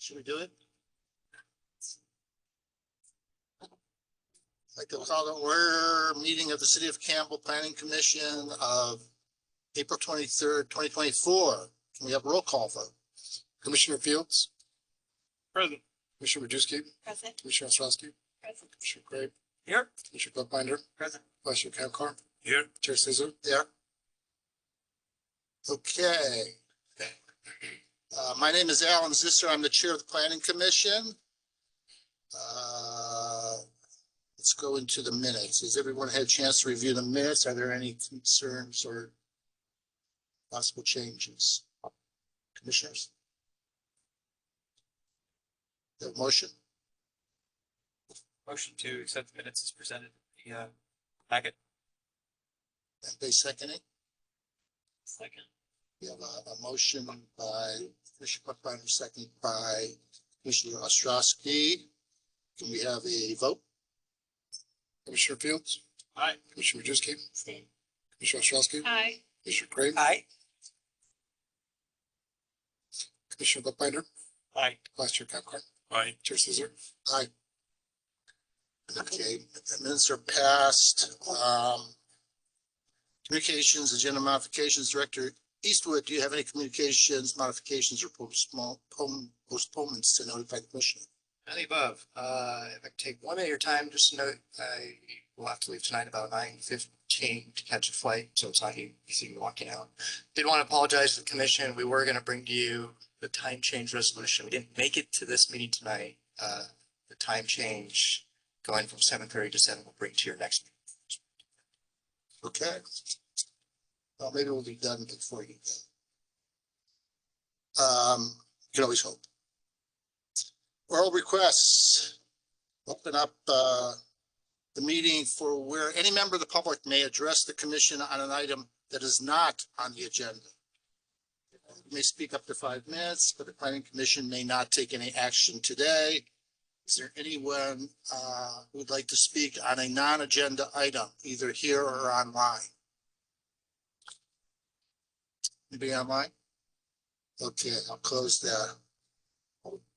Should we do it? I'd like to call to order meeting of the City of Campbell Planning Commission of April 23rd, 2024. Can we have a roll call vote? Commissioner Fields? Present. Commissioner Majewski? Present. Commissioner Ostrowski? Present. Commissioner Gray? Here. Commissioner Buckbinder? Present. Vice Chair Kamkar? Here. Chair Caesar? There. Okay. My name is Alan Zisser. I'm the chair of the Planning Commission. Let's go into the minutes. Has everyone had a chance to review the minutes? Are there any concerns or possible changes? Commissioners? The motion? Motion to accept the minutes is presented in the packet. And they seconding? Second. We have a motion by Commissioner Buckbinder, second by Commissioner Ostrowski. Can we have a vote? Commissioner Fields? Aye. Commissioner Majewski? Abstain. Commissioner Ostrowski? Aye. Commissioner Gray? Aye. Commissioner Buckbinder? Aye. Vice Chair Kamkar? Aye. Chair Caesar? Aye. Okay, the minutes are passed. Communications, agenda modifications, Director Eastwood, do you have any communications, modifications, or postponements to notify the commission? None of the above. If I could take 1 minute of your time, just to note, I will have to leave tonight about 9:15 to catch a flight, so it's not easy walking out. Did want to apologize to the commission. We were going to bring to you the time change resolution. We didn't make it to this meeting tonight. The time change going from 7:30 to 7 will bring to your next meeting. Okay. Well, maybe we'll be done before you go. You can always hope. Oral requests. Open up the meeting for where any member of the public may address the commission on an item that is not on the agenda. You may speak up to 5 minutes, but the planning commission may not take any action today. Is there anyone who would like to speak on a non-agenda item, either here or online? Anybody online? Okay, I'll close that.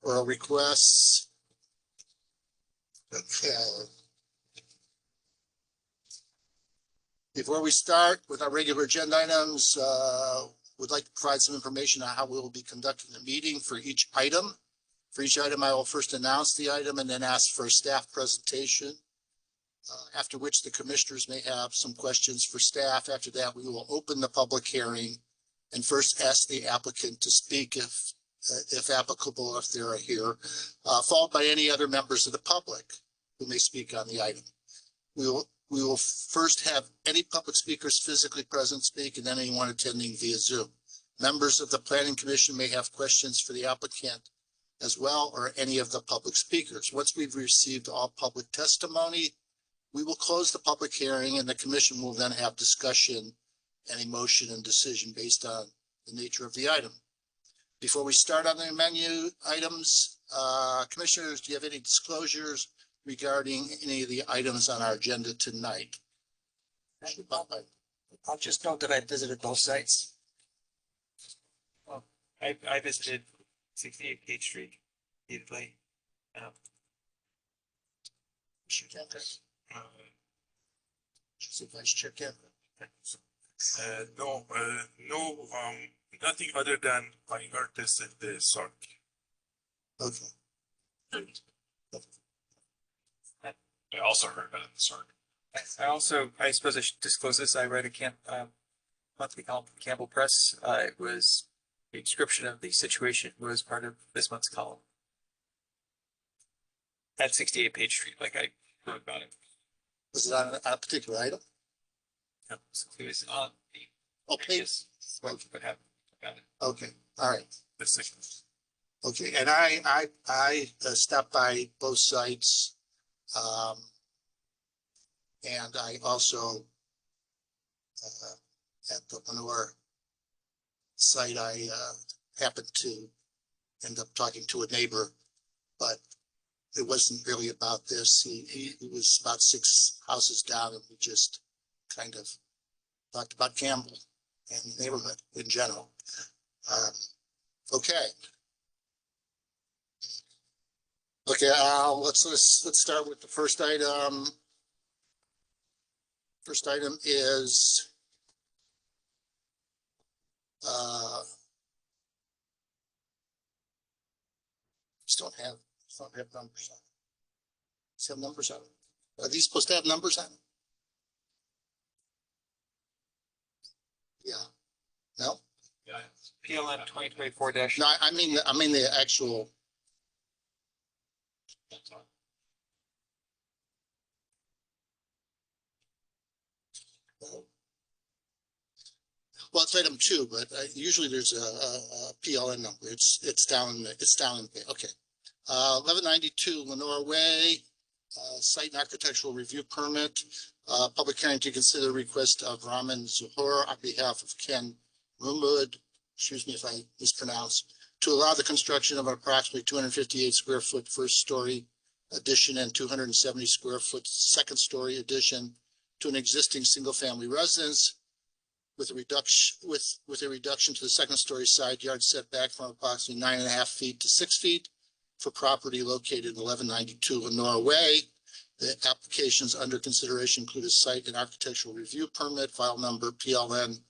Oral requests. Okay. Before we start with our regular agenda items, would like to provide some information on how we will be conducting the meeting for each item. For each item, I will first announce the item and then ask for a staff presentation, after which the commissioners may have some questions for staff. After that, we will open the public hearing and first ask the applicant to speak if applicable, if they're here, followed by any other members of the public who may speak on the item. We will first have any public speakers physically present speak, and then anyone attending via Zoom. Members of the Planning Commission may have questions for the applicant as well, or any of the public speakers. Once we've received all public testimony, we will close the public hearing, and the commission will then have discussion and a motion and decision based on the nature of the item. Before we start on the menu items, commissioners, do you have any disclosures regarding any of the items on our agenda tonight? I'll just note that I visited both sites. Well, I visited 68 Page Street repeatedly. Vice Chair Kevin. No, nothing other than fine artists at the SARC. Okay. I also heard about the SARC. I suppose I should disclose this. I read a monthly column from Campbell Press. It was a description of the situation was part of this month's column. At 68 Page Street, like I wrote about it. Was it on a particular item? No, it was on the pages. what happened about it. Okay, all right. The sickness. Okay, and I stopped by both sites. And I also, at the Lenore site, I happened to end up talking to a neighbor, but it wasn't really about this. He was about 6 houses down, and we just kind of talked about Campbell and the neighborhood in general. Okay. Okay, let's start with the first item. First item is just don't have numbers on it. Just have numbers on it. Are these supposed to have numbers on it? Yeah. No? PLN 2024 dash. No, I mean the actual. Well, it's item 2, but usually there's a PLN number. It's down. Okay. 1192 Lenore Way, site and architectural review permit. Public hearing to consider the request of Raman Zuhur on behalf of Ken Rumwood, excuse me if I mispronounce, to allow the construction of an approximately 258 square foot first story addition and 270 square foot second story addition to an existing single family residence with a reduction to the second story side yard setback from approximately 9.5 feet to 6 feet for property located in 1192 Lenore Way. The applications under consideration include a site and architectural review permit, file number PLN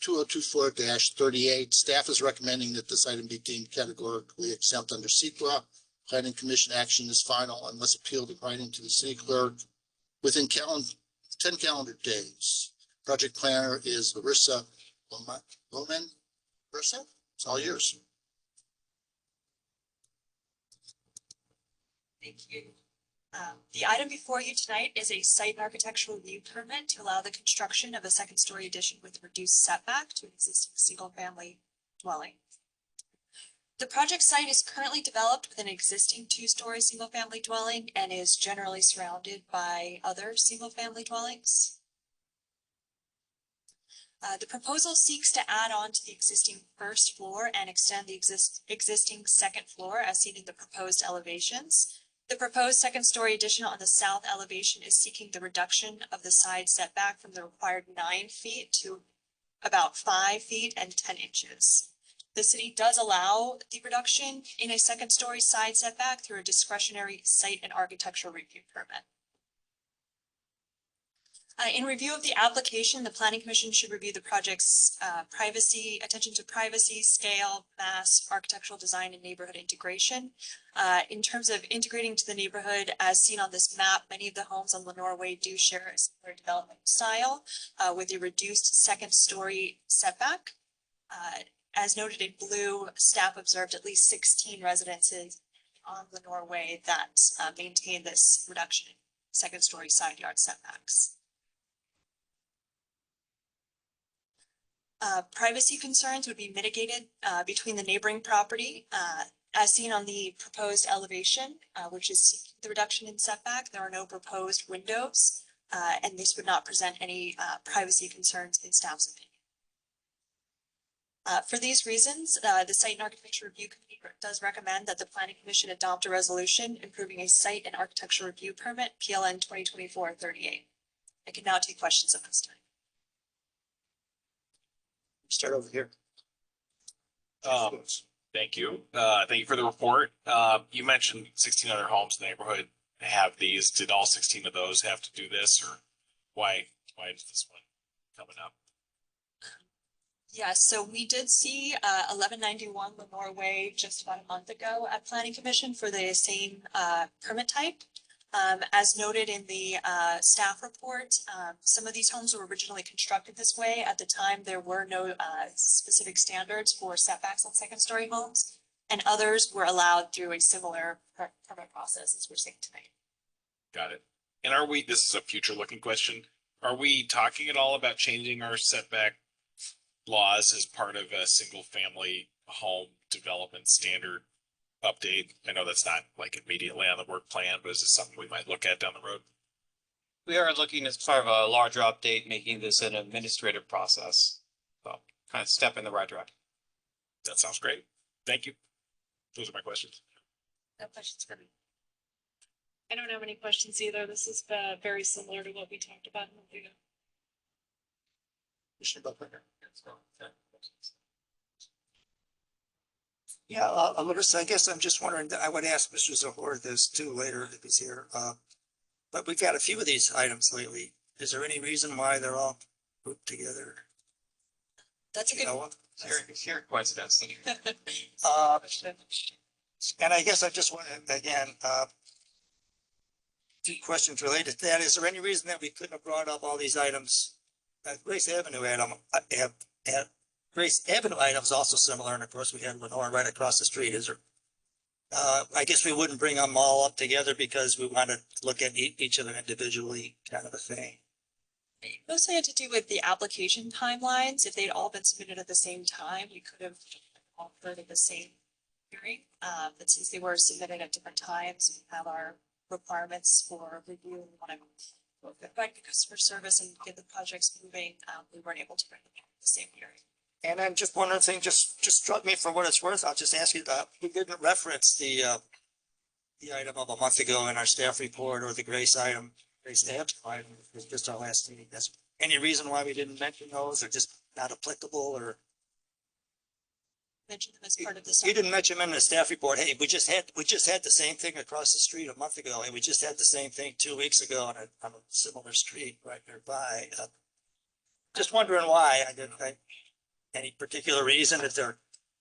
2024-38. Staff is recommending that this item be deemed categorically exempt under SEQA. Planning Commission action is final unless appealed in writing to the city clerk within 10 calendar days. Project planner is Larissa Bowman. Larissa, it's all yours. Thank you. The item before you tonight is a site and architectural review permit to allow the construction of a second story addition with reduced setback to an existing single family dwelling. The project site is currently developed with an existing 2-story single family dwelling and is generally surrounded by other single family dwellings. The proposal seeks to add on to the existing first floor and extend the existing second floor as seen in the proposed elevations. The proposed second story addition on the south elevation is seeking the reduction of the side setback from the required 9 feet to about 5 feet and 10 inches. The city does allow the reduction in a second story side setback through a discretionary site and architectural review permit. In review of the application, the Planning Commission should review the project's attention to privacy, scale, mass, architectural design, and neighborhood integration. In terms of integrating to the neighborhood, as seen on this map, many of the homes on Lenore Way do share a similar development style with a reduced second story setback. As noted in blue, staff observed at least 16 residences on Lenore Way that maintain this reduction in second story side yard setbacks. Privacy concerns would be mitigated between the neighboring property. As seen on the proposed elevation, which is seeking the reduction in setback, there are no proposed windows, and this would not present any privacy concerns in staff's opinion. For these reasons, the Site and Architecture Review Committee does recommend that the Planning Commission adopt a resolution improving a site and architecture review permit, PLN 2024-38. I can now take questions at this time. Start over here. Thank you. Thank you for the report. You mentioned 16 other homes in the neighborhood have these. Did all 16 of those have to do this, or why is this one coming up? Yes, so we did see 1191 Lenore Way just about a month ago at Planning Commission for the same permit type. As noted in the staff report, some of these homes were originally constructed this way. At the time, there were no specific standards for setbacks on second story homes, and others were allowed through a similar permit process as we're seeing tonight. Got it. And are we, this is a future looking question, are we talking at all about changing our setback laws as part of a single family home development standard update? I know that's not like immediately on the work plan, but is this something we might look at down the road? We are looking as part of a larger update, making this an administrative process. So kind of step in the right direction. That sounds great. Thank you. Those are my questions. No questions for me. I don't have any questions either. This is very similar to what we talked about a month ago. Yeah, Larissa, I guess I'm just wondering, I would ask Mr. Zohor this too later if he's here. But we've got a few of these items lately. Is there any reason why they're all grouped together? That's a You good. know, Here coincidence. and I guess I just want to, again, two questions related to that. Is there any reason that we couldn't have brought up all these items? Grace Avenue Grace Avenue items also similar, and of course we had Lenore right across the street. Is there? I guess we wouldn't bring them all up together because we want to look at each of them individually, kind of a thing. Mostly had to do with the application timelines. If they'd all been submitted at the same time, we could have all heard at the same hearing. But since they were submitted at different times, we have our requirements for review and want to affect the customer service and get the projects moving. We weren't able to bring them at the same hearing. And then just one other thing, just struck me for what it's worth. I'll just ask you that we didn't reference the item of a month ago in our staff report or the Grace item. Grace Avenue item was just our last meeting. That's any reason why we didn't mention those, or just not applicable, or Mention them as part of this. you didn't mention them in the staff report? Hey, we just had the same thing across the street a month ago, and we just had the same thing 2 weeks ago on a similar street right nearby. Just wondering why. Any particular reason that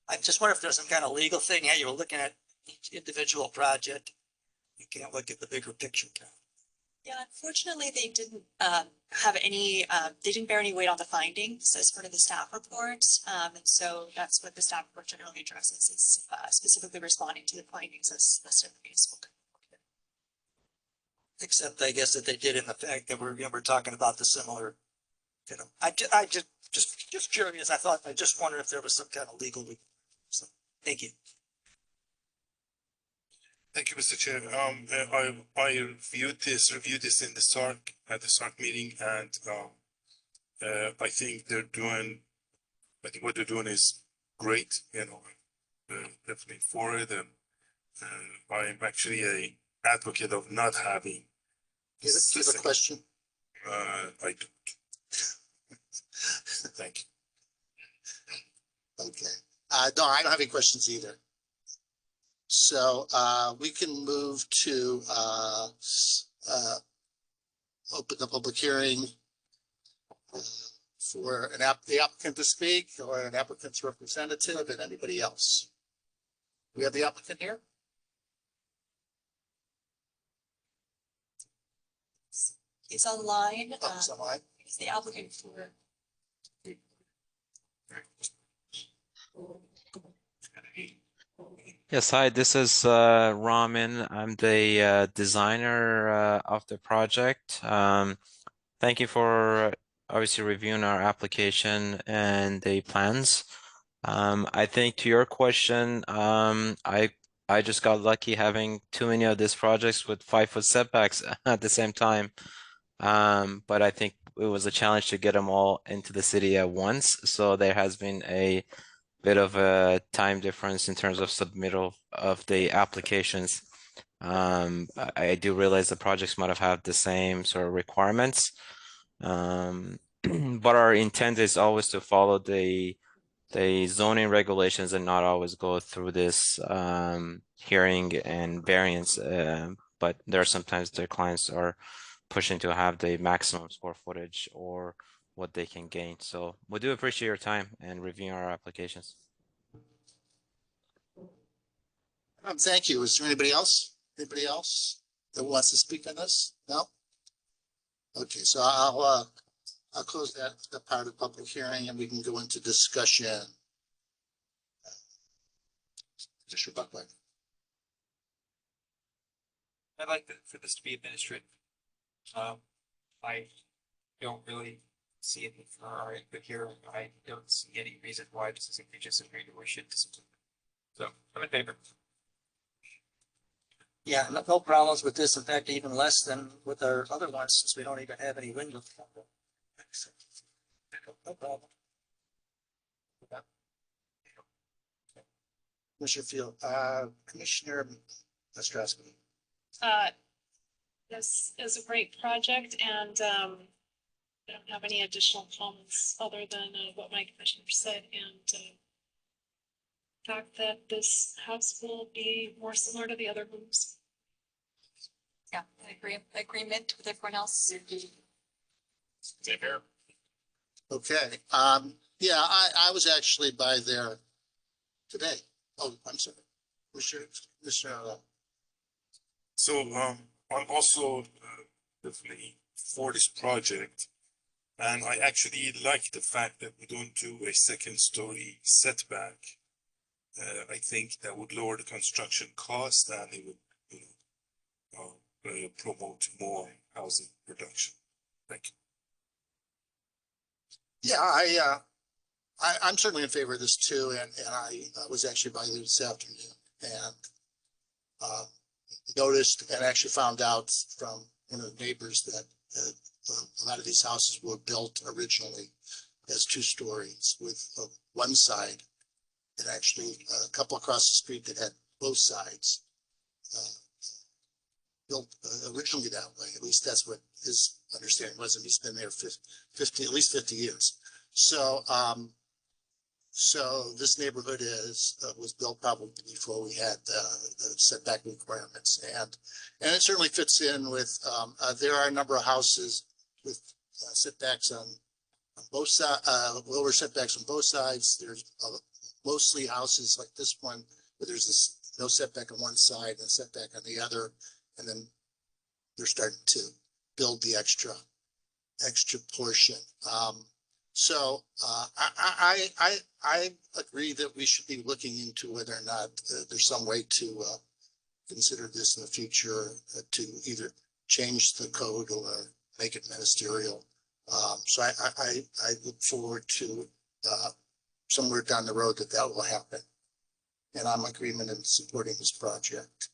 I just wonder if there's some kind of legal thing. Yeah, you're looking at each individual project. You can't look at the bigger picture. Yeah, unfortunately, they didn't have any, they didn't bear any weight on the findings as part of the staff report. And so that's what the staff report generally addresses, is specifically responding to the findings as listed in the municipal code. Except I guess that they did in the fact that we're talking about the similar, I just curious. I just wondered if there was some kind of legal. So, thank you. Thank you, Mr. Chair. I reviewed this in the SARC meeting, and I think what they're doing is great. Definitely for it, and I'm actually a advocate of not having. Do you have a question? I don't. Thank you. Okay. No, I don't have any questions either. So we can move to open the public hearing for the applicant to speak, or an applicant's representative, and anybody else. We have the applicant here. It's online. It's online. It's the applicant for. Yes, hi, this is Ramin. I'm the designer of the project. Thank you for obviously reviewing our application and the plans. I think to your question, I just got lucky having too many of these projects with 5-foot setbacks at the same time. But I think it was a challenge to get them all into the city at once. So there has been a bit of a time difference in terms of submittal of the applications. I do realize the projects might have had the same sort of requirements. But our intent is always to follow the zoning regulations and not always go through this hearing and variance. But there are sometimes their clients are pushing to have the maximum square footage or what they can gain. So we do appreciate your time and reviewing our applications. Thank you. Is there anybody else? Anybody else that wants to speak on this? No? Okay, so I'll close that part of the public hearing, and we can go into discussion. Mr. Buckley. I'd like for this to be administrative. I don't really see any for our input here. I don't see any reason why this is egregious and we should discipline. So I'm in favor. Yeah, no problems with this. In fact, even less than with our other ones, since we don't even have any windows. No problem. Commissioner Field, Commissioner Ostrowski. This is a great project, and I don't have any additional comments other than what my commissioner said, and fact that this house will be more similar to the other homes. Yeah, I agree. Agreement with everyone else. Is that fair? Okay, yeah, I was actually by there today. Oh, I'm sorry. Mr. So, I'm also definitely for this project. And I actually like the fact that we don't do a second story setback. I think that would lower the construction cost and it would, you know, promote more housing production. Thank you. Yeah, I'm certainly in favor of this too, and I was actually by there this afternoon and noticed and actually found out from one of the neighbors that a lot of these houses were built originally as 2 stories with one side, and actually a couple across the street that had both sides built originally that way. At least that's what his understanding was, and he's been there 50 at least 50 years. So so this neighborhood was built probably before we had the setback requirements, and it certainly fits in with there are a number of houses with setbacks on both sides, lower setbacks on both sides. There's mostly houses like this one where there's this no setback on one side and setback on the other, and then they're starting to build the extra portion. So I agree that we should be looking into whether or not there's some way to consider this in the future to either change the code or make it ministerial. So I look forward to somewhere down the road that will happen, and I'm in agreement in supporting this project.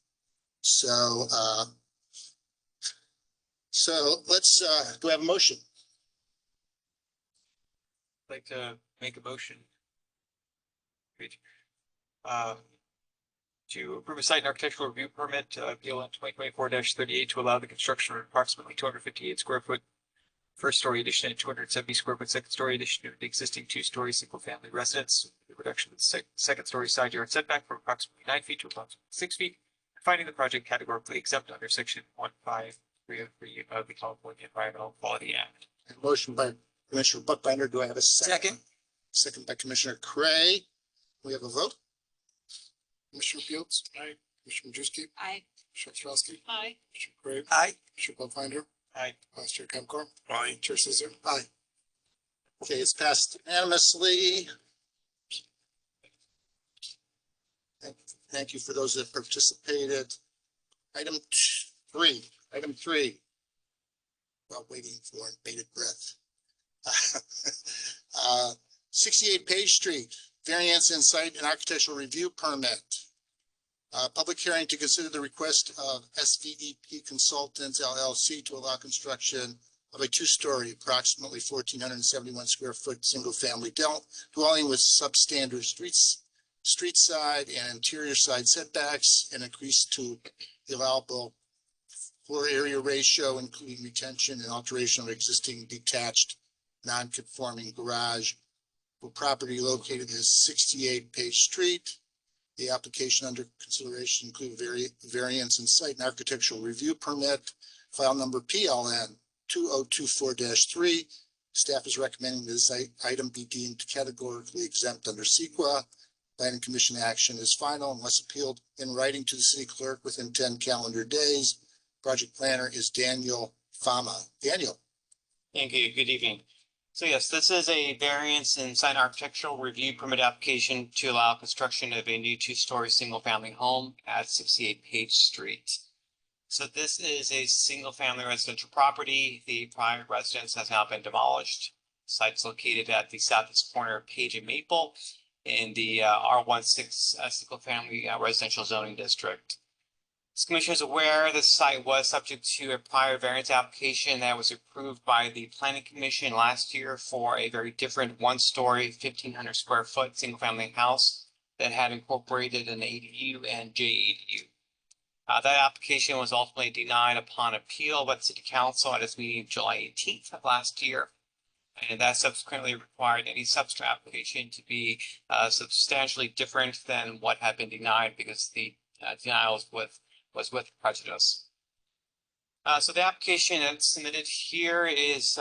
So so let's do we have a motion? I'd like to make a motion. To approve a site and architectural review permit, BLN 2024-38 to allow the construction of approximately 258 square foot first story addition and 270 square foot second story addition to the existing 2-story single family residence. The reduction of the second story side yard setback from approximately 9 feet to approximately 6 feet, finding the project categorically exempt under section 15303 of the California Environmental Quality Act. Motion by Commissioner Buckbinder. Do I have a second? Second by Commissioner Cray. We have a vote. Commissioner Fields. Aye. Commissioner Majewski. Aye. Commissioner Ostrowski. Aye. Commissioner Crave. Aye. Commissioner Buckbinder. Aye. Vice Chair Kemcore. Aye. Chair Caesar. Aye. Okay, it's passed unanimously. Thank you for those that participated. Item 3. While waiting for bated breath. 68 Page Street, variance in site and architectural review permit. Public hearing to consider the request of SVEP Consultants LLC to allow construction of a 2-story, approximately 1,471 square foot single family dwelling with substandard street side and interior side setbacks, and increase to the allowable floor area ratio, including retention and alteration of existing detached non-conforming garage for property located at 68 Page Street. The application under consideration include variance in site and architectural review permit, file number PLN 2024-3. Staff is recommending this item be deemed categorically exempt under SEQA. Planning Commission action is final unless appealed in writing to the city clerk within 10 calendar days. Project planner is Daniel Fama. Daniel. Thank you. Good evening. So yes, this is a variance in site architectural review permit application to allow construction of a new 2-story single family home at 68 Page Street. So this is a single family residential property. The prior residence has now been demolished. Site's located at the southeast corner of Page and Maple in the R16 single family residential zoning district. This commission is aware the site was subject to a prior variance application that was approved by the Planning Commission last year for a very different 1-story, 1,500 square foot single family house that had incorporated an ADU and JADU. That application was ultimately denied upon appeal by the City Council at its meeting July 18th of last year. And that subsequently required any subsequent application to be substantially different than what had been denied because the denial was with prejudice. So the application that's submitted here is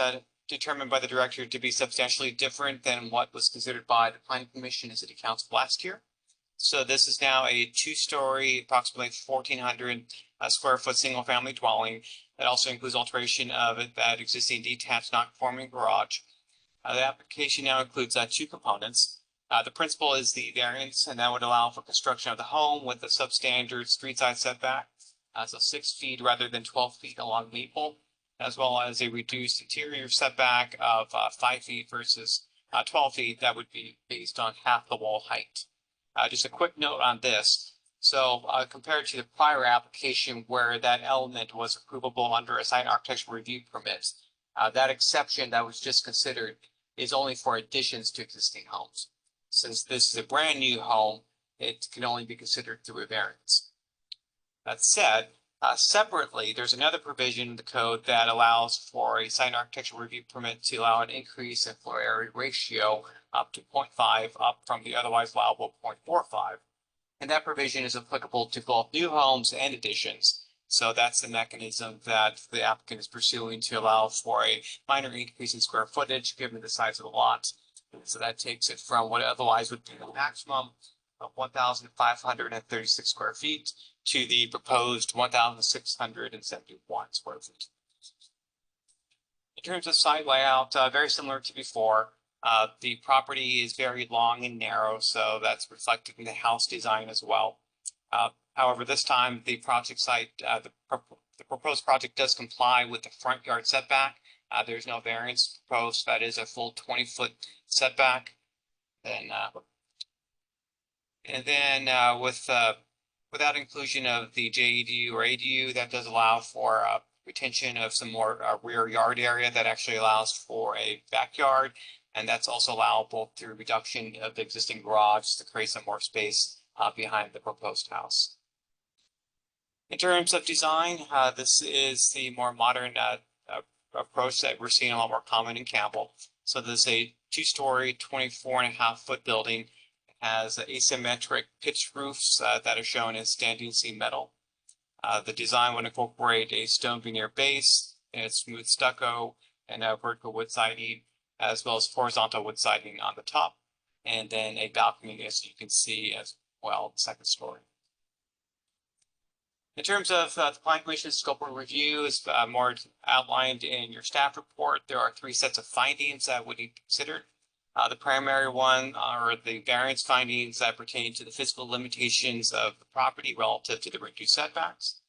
determined by the director to be substantially different than what was considered by the Planning Commission and City Council last year. So this is now a two-story, approximately 1,400 square foot single-family dwelling. That also includes alteration of that existing detached non-conforming garage. The application now includes two components. The principal is the variance, and that would allow for construction of the home with a substandard street side setback, so 6 feet rather than 12 feet along Maple, as well as a reduced interior setback of 5 feet versus 12 feet. That would be based on half the wall height. Just a quick note on this. So compared to the prior application where that element was approvable under a site architectural review permit, that exception that was just considered is only for additions to existing homes. Since this is a brand new home, it can only be considered through a variance. That said, separately, there's another provision in the code that allows for a site architectural review permit to allow an increase in floor area ratio up to 0.5, up from the otherwise allowable 0.45. And that provision is applicable to both new homes and additions. So that's the mechanism that the applicant is pursuing to allow for a minor increase in square footage given the size of the lot. So that takes it from what otherwise would be the maximum of 1,536 square feet to the proposed 1,671 square feet. In terms of site layout, very similar to before. The property is very long and narrow, so that's reflected in the house design as well. However, this time the project site, the proposed project does comply with the front yard setback. There's no variance proposed. That is a full 20-foot setback. Without inclusion of the JEDU or ADU, that does allow for retention of some more rear yard area that actually allows for a backyard. And that's also allowable through reduction of the existing garage to create some more space behind the proposed house. In terms of design, this is the more modern approach that we're seeing a lot more common in Campbell. So this is a 2-story, 24.5-foot building. It has asymmetric pitched roofs that are shown as standing seam metal. The design would incorporate a stone veneer base and smooth stucco and vertical wood siding, as well as horizontal wood siding on the top, and then a balcony, as you can see as well, second story. In terms of the Planning Commission's scope of review is more outlined in your staff report. There are 3 sets of findings that would be considered. The primary one are the variance findings that pertain to the physical limitations of the property relative to the reduced setbacks.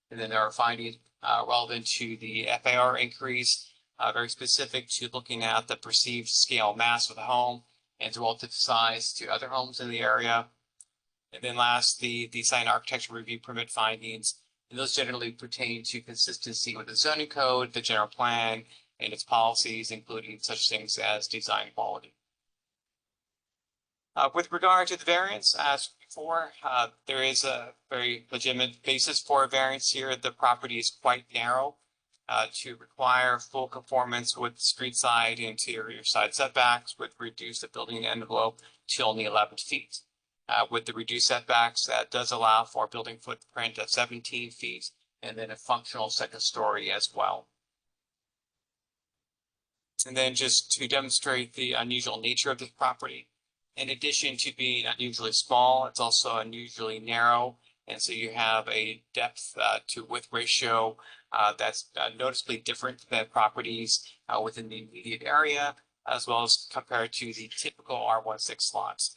And then there are findings relevant to the FAR increase, very specific to looking at the perceived scale mass of the home and its relative size to other homes in the area. And then last, the site architectural review permit findings, and those generally pertain to consistency with the zoning code, the general plan, and its policies, including such things as design quality. With regard to the variance, as before, there is a very legitimate basis for a variance here. The property is quite narrow. To require full conformance with street side and interior side setbacks would reduce the building envelope to only 11 feet. With the reduced setbacks, that does allow for a building footprint of 17 feet and then a functional second story as well. And then just to demonstrate the unusual nature of this property, in addition to being unusually small, it's also unusually narrow. And so you have a depth to width ratio that's noticeably different than properties within the immediate area, as well as compared to the typical R16 lots.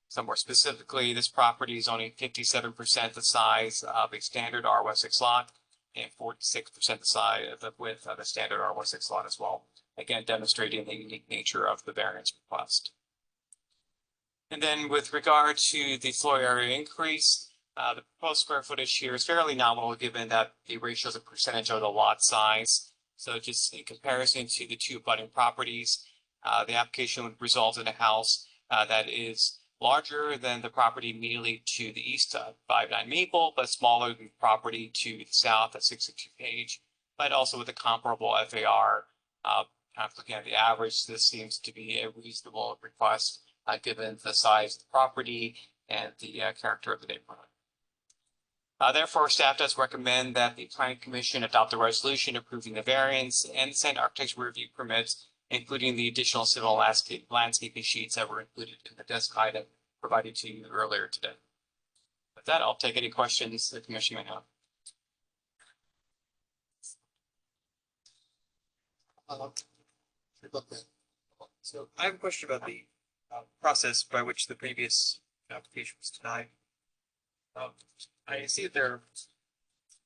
So more specifically, this property is only 57% the size of a standard R16 lot and 46% the size of the width of a standard R16 lot as well. Again, demonstrating the unique nature of the variance request. And then with regard to the floor area increase, the proposed square footage here is fairly nominal given that the ratio is a percentage of the lot size. So just in comparison to the 2 abutting properties, the application would result in a house that is larger than the property immediately to the east of 59 Maple, but smaller than the property to the south at 662 Page, but also with a comparable FAR looking at the average, this seems to be a reasonable request, given the size of the property and the character of the neighborhood. Therefore, staff does recommend that the planning commission adopt a resolution approving the variance and the site architecture review permits, including the additional civil landscaping sheets that were included in the desk item provided to you earlier today. With that, I'll take any questions the commission may have. So I have a question about the process by which the previous application was denied. I see that there,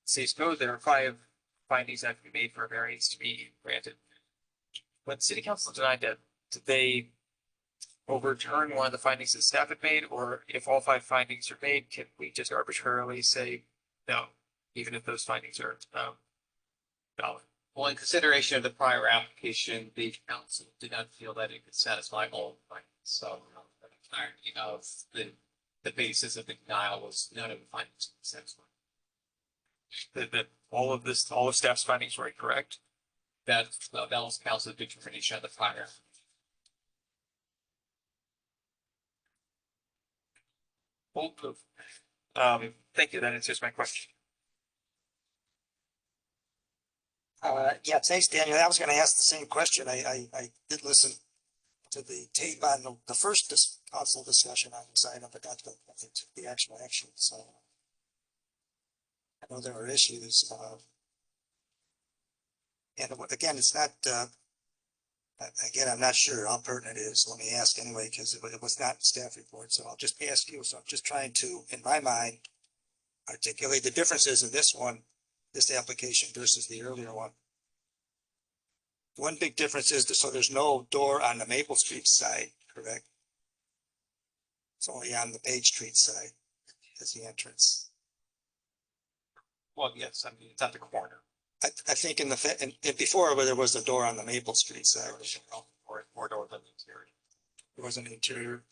says code, there are 5 findings that have to be made for a variance to be granted. When city council denied that, did they overturn one of the findings that staff had made, or if all 5 findings are made, can we just arbitrarily say no, even if those findings are valid? Well, in consideration of the prior application, the council did not feel that it could satisfy all findings. So the entirety of the basis of the denial was none of the findings satisfied. That all of staff's findings were incorrect? That was council's determination of the prior. Thank you. That answers my question. Yeah, thanks, Daniel. I was gonna ask the same question. I did listen to the tape on the first council discussion on this item, but not the actual action, so. I know there are issues, and again, it's not, again, I'm not sure how pertinent it is. Let me ask anyway, because it was not in staff report, so I'll just ask you. So I'm just trying to, in my mind, articulate the differences in this one, this application versus the earlier one. One big difference is that, so there's no door on the Maple Street side, correct? It's only on the Page Street side as the entrance. Well, yes, I mean, it's at the corner. I think in before where there was a door on the Maple Street side. Or door than the interior. There was an interior.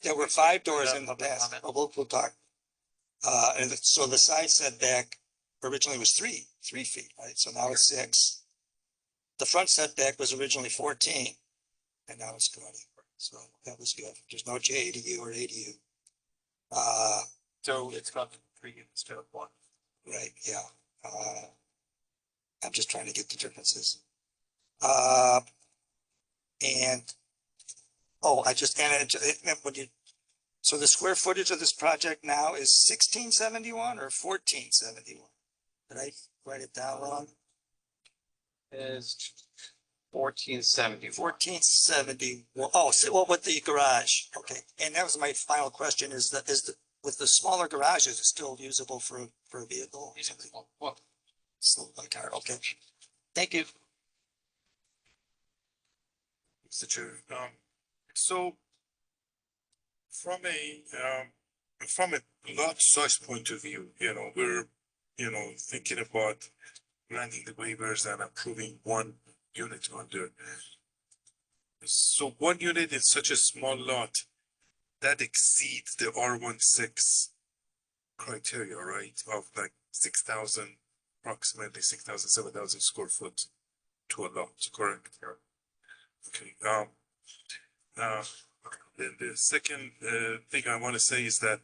There were 5 doors in the past. Oh, we'll talk. And so the side setback originally was 3 feet, right? So now it's 6. The front setback was originally 14, and now it's 20. So that was good. There's no JADU or ADU. So it's got 3 instead of 1. Right, yeah. I'm just trying to get the differences. And oh, so the square footage of this project now is 1671 or 1471? Did I write it down wrong? Is 1470. 1470. Well, oh, so what with the garage? Okay, and that was my final question: with the smaller garage, is it still usable for a vehicle? Or something? Well, still a car. Okay, thank you. Mr. Chair, so from a lot size point of view, we're, thinking about granting the waivers and approving 1 unit under. So 1 unit in such a small lot, that exceeds the R16 criteria, right? Of like 6,000, approximately 6,000, 7,000 square foot to a lot, correct? Okay. The second thing I want to say is that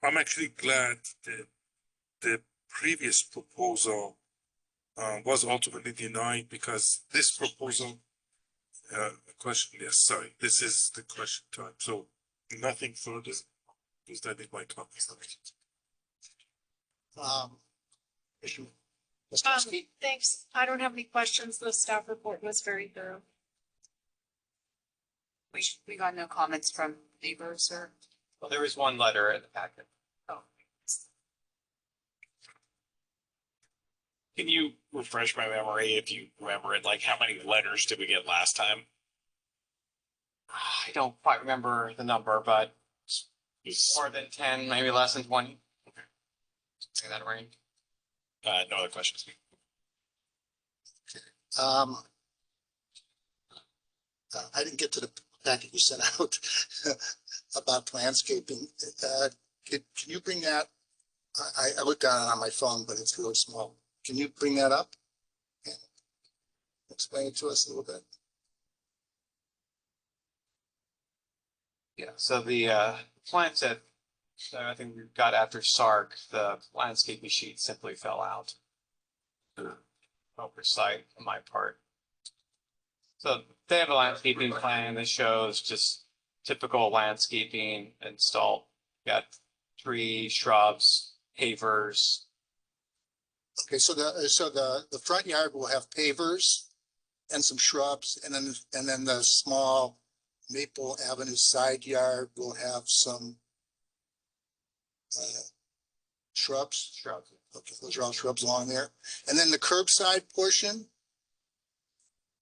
I'm actually glad that the previous proposal was ultimately denied, because this proposal, question, yes, sorry, this is the question time. So nothing further, because that is my comment. Thanks. I don't have any questions. The staff report was very thorough. We got no comments from neighbors or. well, there is 1 letter in the packet. Oh. Can you refresh my memory if you remember it? Like, how many letters did we get last time? I don't quite remember the number, but more than 10, maybe less than 20. Okay. Say that range. No other questions. I didn't get to the packet you sent out about landscaping. Can you bring that I looked at it on my phone, but it's really small. Can you bring that up? And explain it to us a little bit. Yeah, so the plans that I think we got after SARC, the landscaping sheet simply fell out. Oversight on my part. So they have a landscaping plan that shows just typical landscaping installed. Got trees, shrubs, pavers. Okay, so the front yard will have pavers and some shrubs, and then the small Maple Avenue side yard will have some shrubs. Okay, those are all shrubs along there. And then the curbside portion,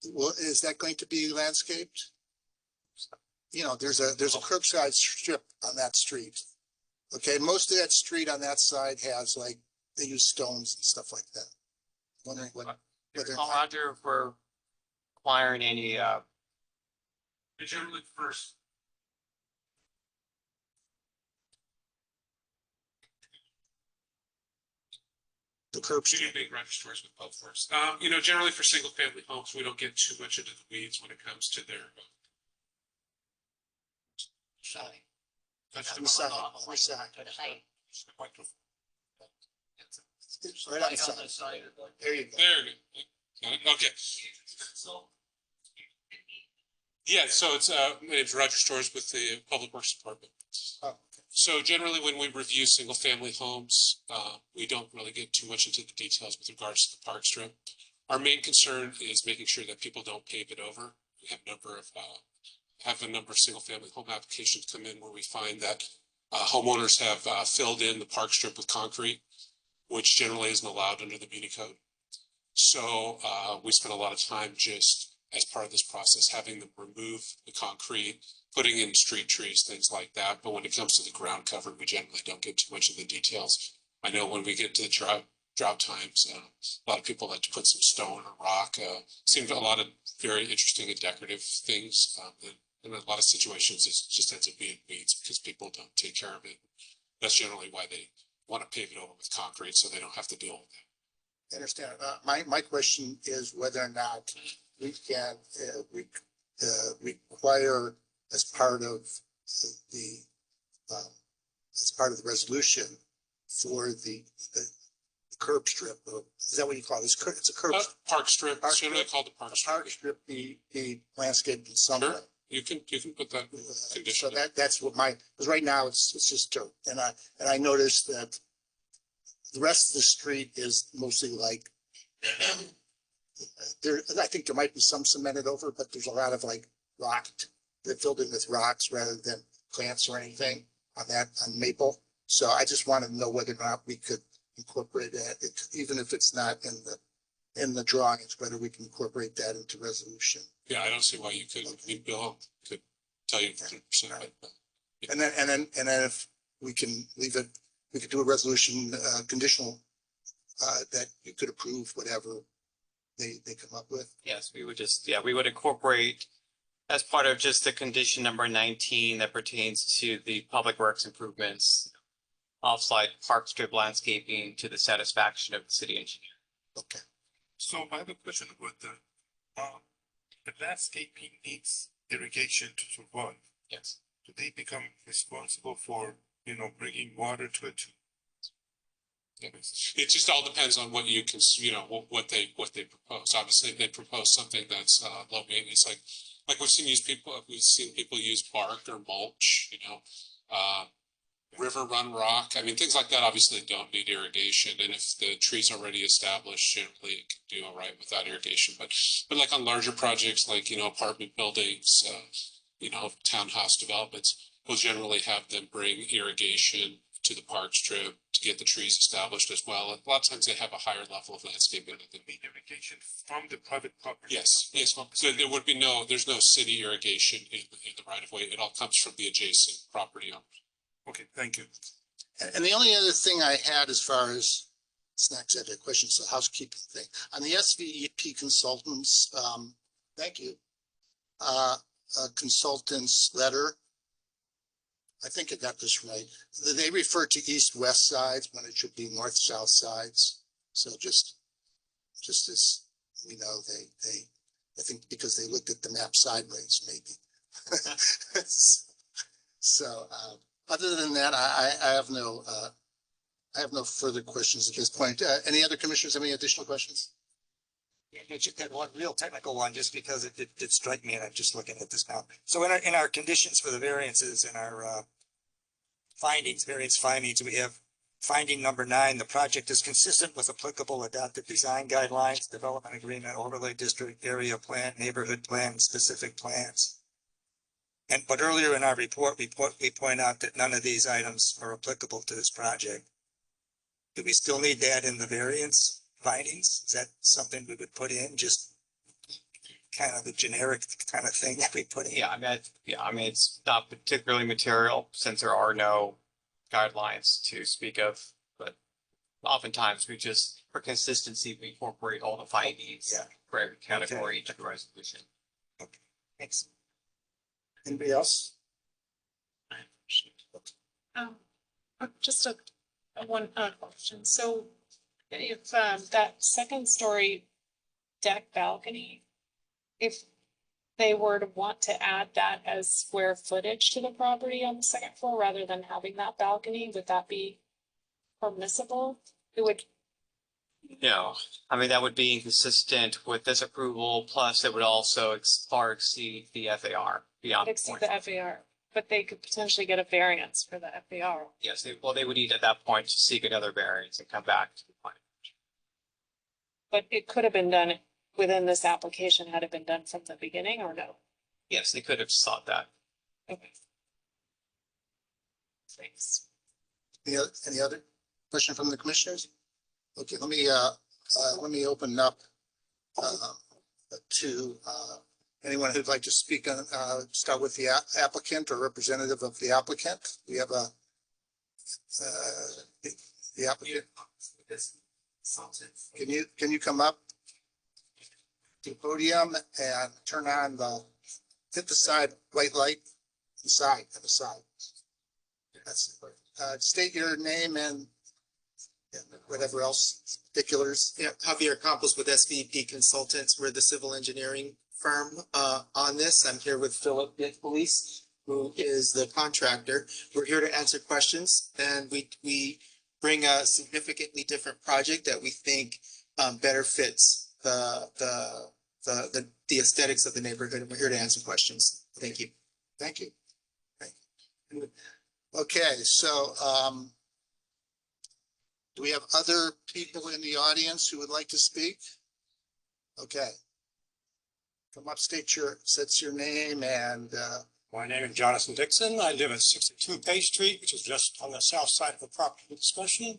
is that going to be landscaped? You know, there's a curbside strip on that street. Okay, most of that street on that side has like, they use stones and stuff like that. Wondering whether. Roger, if we're requiring any Generally first. The curb. Big registers with both works. Generally for single family homes, we don't get too much into the weeds when it comes to their. On the side. Right on the side. There you go. There you go. Okay. Yeah, so it's my name's Roger Stores with the Public Works Department. Oh. So generally, when we review single-family homes, we don't really get too much into the details with regards to the park strip. Our main concern is making sure that people don't pave it over. We have a number of single-family home applications come in where we find that homeowners have filled in the park strip with concrete, which generally isn't allowed under the Muni Code. So we spend a lot of time just as part of this process, having them remove the concrete, putting in street trees, things like that. But when it comes to the ground cover, we generally don't get too much of the details. I know when we get to the drought times, a lot of people like to put some stone or rock. Seems a lot of very interesting and decorative things. And in a lot of situations, it just ends up being weeds because people don't take care of it. That's generally why they want to pave it over with concrete so they don't have to deal with it. I understand. My question is whether or not we can require as part of the resolution for the curb strip. Is that what you call it? It's a curb. Park strip. It's generally called the park strip. Park strip be landscaped in some way. Sure. You can put that condition. So that's what because right now it's just dirt, and I noticed that the rest of the street is mostly like. I think there might be some cemented over, but there's a lot of like rock. They're filled in with rocks rather than plants or anything on Maple. So I just wanted to know whether or not we could incorporate that, even if it's not in the drawings, whether we can incorporate that into resolution. Yeah, I don't see why you couldn't. I mean, Bill could tell you 100%. And then if we can leave it, we could do a resolution conditional that you could approve whatever they come up with. Yes, we would incorporate as part of just the condition number 19 that pertains to the public works improvements, off-site park strip landscaping to the satisfaction of the city engineer. Okay. So I have a question about the landscaping needs irrigation to survive. Yes. Do they become responsible for, bringing water to it? It just all depends on what you can, what they propose. Obviously, if they propose something that's low maintenance, like we've seen people use bark or mulch, river run rock. I mean, things like that obviously don't need irrigation. And if the tree's already established, generally it can do all right without irrigation. But like on larger projects, like, apartment buildings, townhouse developments, we'll generally have them bring irrigation to the park strip to get the trees established as well. A lot of times they have a higher level of landscaping than the irrigation from the private property. Yes. So there's no city irrigation in the right of way. It all comes from the adjacent property owners. Okay, thank you. And the only other thing I had as far as snacks, I had a question, it's a housekeeping thing. On the SVEP consultants, thank you. Consultants letter. I think I got this right. They refer to east-west sides when it should be north-south sides. So just as, you know, I think because they looked at the map sideways, maybe. So, other than that, I have no further questions at this point. Any other commissioners have any additional questions? Yeah, just that one real technical one, just because it did strike me, and I'm just looking at this now. So in our conditions for the variances, in our variance findings, we have finding number 9, the project is consistent with applicable adopted design guidelines, development agreement, overlay district, area plan, neighborhood plan, specific plans. But earlier in our report, we point out that none of these items are applicable to this project. Do we still need that in the variance findings? Is that something we would put in, just kind of the generic kind of thing that we put in? Yeah, I mean, it's not particularly material since there are no guidelines to speak of, but oftentimes we just, for consistency, we incorporate all the findings for every category into the resolution. Okay, thanks. Anybody else? Just a one question. So if that second story deck balcony, if they were to want to add that as square footage to the property on the second floor rather than having that balcony, would that be permissible? It would. No, I mean, that would be inconsistent with this approval, plus it would also far exceed the FAR beyond the Exceed point. the FAR, but they could potentially get a variance for the FAR. Yes, they would need at that point to seek another variance and come back to the plan. But it could have been done within this application had it been done from the beginning or no? Yes, they could have sought that. Okay. Thanks. Any other question from the commissioners? Okay, let me open up to anyone who'd like to speak on, start with the applicant or representative of the applicant. We have the applicant. Can you come up to the podium and turn on hit the side white light, the side. That's it. State your name and whatever else particulars. Yeah, Javier Campos with SVP Consultants. We're the civil engineering firm on this. I'm here with Philip Police, who is the contractor. We're here to answer questions, and we bring a significantly different project that we think better fits the aesthetics of the neighborhood, and we're here to answer questions. Thank you. Thank you. Okay, so do we have other people in the audience who would like to speak? Okay. Come up, state your name and My name is Jonathan Dixon. I live at 62 Page Street, which is just on the south side of the property discussion.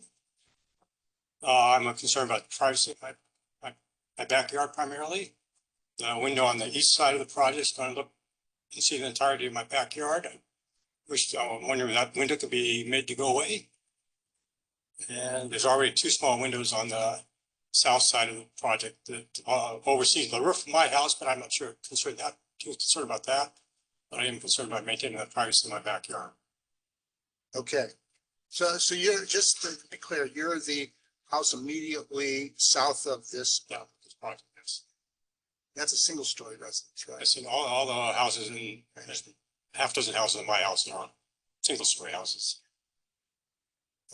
I'm concerned about privacy of my backyard primarily. The window on the east side of the project is going to look and see the entirety of my backyard. I'm wondering if that window could be made to go away. And there's already 2 small windows on the south side of the project that oversees the roof of my house, but I'm not sure concerned about that. But I am concerned about maintaining the privacy of my backyard. okay. So you're, just to be clear, you're the house immediately south of this. Yeah, this project, yes. That's a single story residence, right? I see all the houses in half dozen houses in my house are single story houses.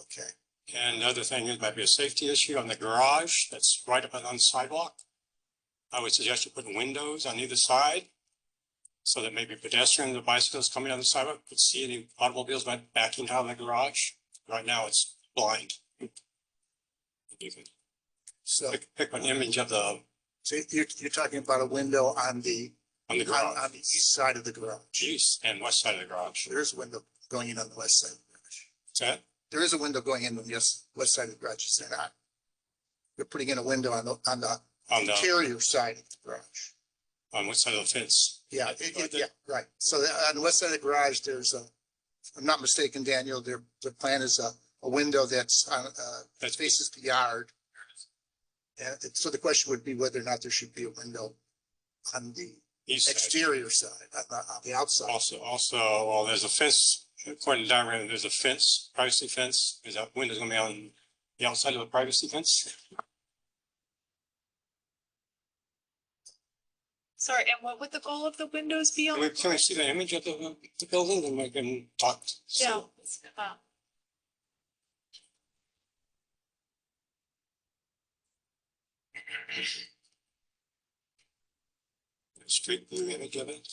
Okay. And another thing, it might be a safety issue on the garage that's right up on the sidewalk. I would suggest you put windows on either side so that maybe pedestrians or bicyclists coming down the sidewalk could see any automobiles backing out of the garage. Right now it's blind. You can So pick an image of the so you're talking about a window on the garage, on the east side of the garage. east and west side of the garage. There's a window going in on the west side of the garage. What's that? There is a window going in on the west side of the garage, is there not? You're putting in a window on the interior side of the garage. On what side of the fence? Yeah, yeah, right. So on the west side of the garage, there's if I'm not mistaken, Daniel, the plan is a window that's on, that faces the yard. And so the question would be whether or not there should be a window on the East exterior side, on the outside. Also, well, there's a fence according to the diagram, there's a fence, privacy fence. Is that window's gonna be on the outside of the privacy fence? Sorry, and what would the goal of the windows be on? Can we see the image of the building and we can talk? Yeah. Street view image of it.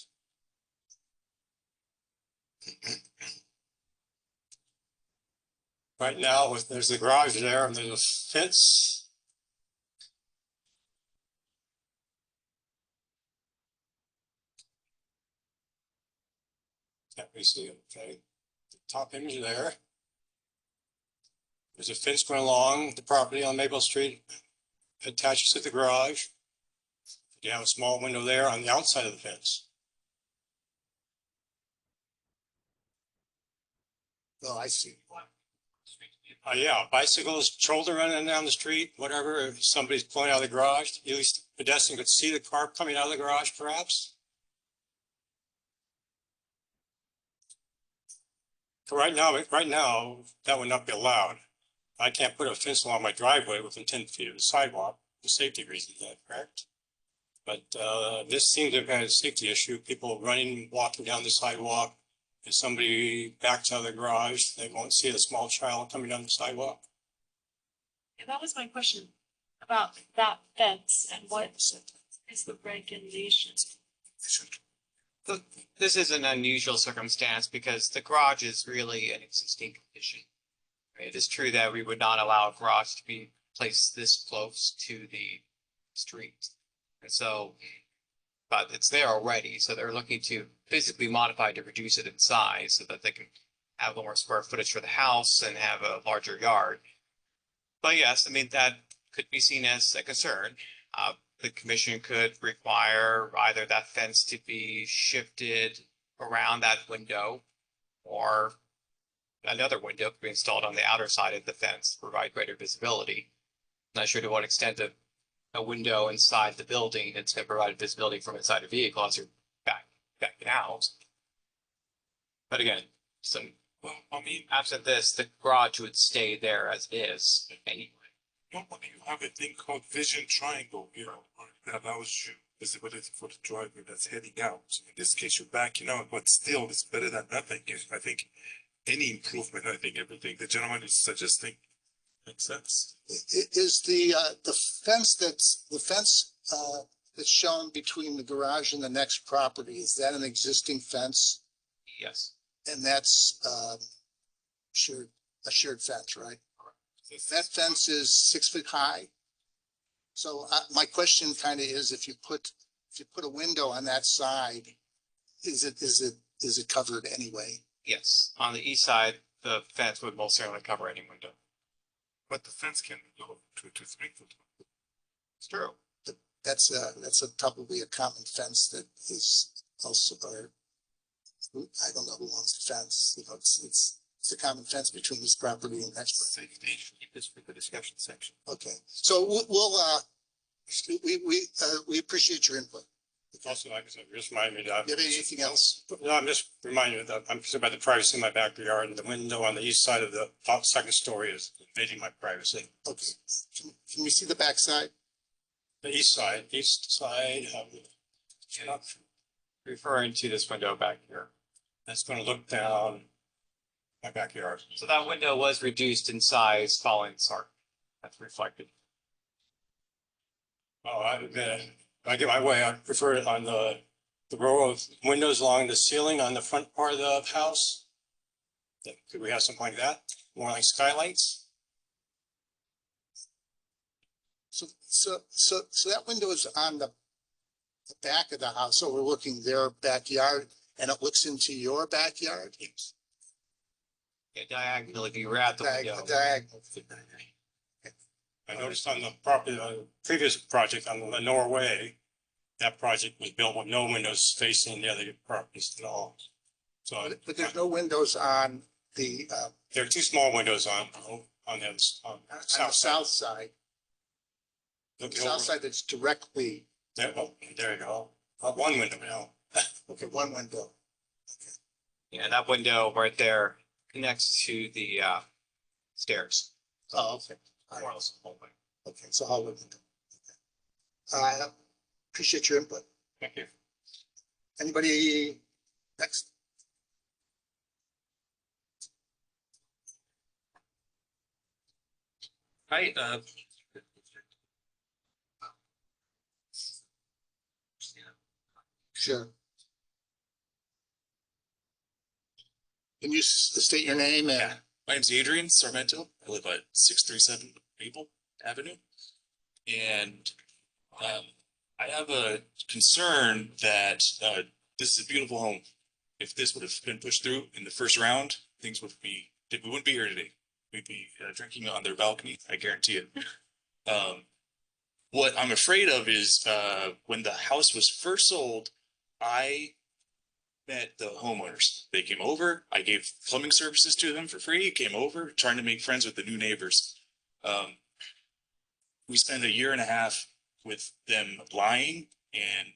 Right now, there's the garage there and there's a fence. Can't really see it, okay. The top image there. There's a fence going along the property on Maple Street. Attaches to the garage. You have a small window there on the outside of the fence. Oh, I see. Yeah, bicycles, children running down the street, whatever. If somebody's pulling out of the garage, at least pedestrian could see the car coming out of the garage, perhaps. Right now, that would not be allowed. I can't put a fence along my driveway within 10 feet of the sidewalk for safety reasons. Is that correct? But this seems to have been a safety issue. People running, walking down the sidewalk. If somebody backs out of the garage, they won't see a small child coming down the sidewalk. And that was my question about that fence and what is the regulations? So this is an unusual circumstance because the garage is really an existing condition. It is true that we would not allow a garage to be placed this close to the street. And so, but it's there already, so they're looking to physically modify to reduce it in size so that they can have a little more square footage for the house and have a larger yard. But yes, I mean, that could be seen as a concern. The commission could require either that fence to be shifted around that window or another window could be installed on the outer side of the fence to provide greater visibility. Not sure to what extent a window inside the building that's going to provide visibility from inside a vehicle as you're backing out. But again, Well, I mean, absent this, the garage would stay there as it is anyway. normally you have a thing called vision triangle, that allows you visibility for the driver that's heading out. In this case, you're backing out, but still, it's better than nothing. I think any improvement, I think everything the gentleman is suggesting makes sense. Is the fence that's shown between the garage and the next property, is that an existing fence? Yes. And that's a shared fence, right? That fence is 6 feet high. So my question kind of is, if you put a window on that side, is it covered anyway? Yes. On the east side, the fence would most certainly cover any window. But the fence can go 2 to 3 foot. It's true. That's probably a common fence that is also, or I don't know who owns the fence. You know, it's a common fence between this property and that property. Keep this for the discussion section. Okay, so we appreciate your input. Also, like I said, just remind me that. Do you have anything else? No, I'm just reminding you that I'm concerned about the privacy in my backyard, and the window on the east side of the second story is invading my privacy. Okay, can we see the backside? The east side. Referring to this window back here. That's going to look down my backyard. So that window was reduced in size following the SART. That's reflected. Oh, I get my way. I prefer it on the row of windows along the ceiling on the front part of the house. Could we have something like that? More like skylights? So that window is on the back of the house. So we're looking their backyard, and it looks into your backyard. Yeah, diagonally, if you were at the window. Diagonal. I noticed on the property, previous project on Lenore Way, that project was built with no windows facing the other properties at all. So, But there's no windows on the there are 2 small windows on the south side. The south side that's directly. There you go. One window now. Okay, one window. Yeah, that window right there connects to the stairs. Oh, okay. All More or right. less the whole way. Okay, so I'll look into it. I appreciate your input. Thank you. Anybody next? Hi, Sure. Can you state your name and? my name's Adrian Sarmento. I live at 637 Maple Avenue. And I have a concern that this is a beautiful home. If this would have been pushed through in the first round, things would be, we wouldn't be here today. We'd be drinking on their balcony, I guarantee it. What I'm afraid of is when the house was first sold, I met the homeowners. They came over. I gave plumbing services to them for free. Came over, trying to make friends with the new neighbors. We spent a year and a half with them lying, and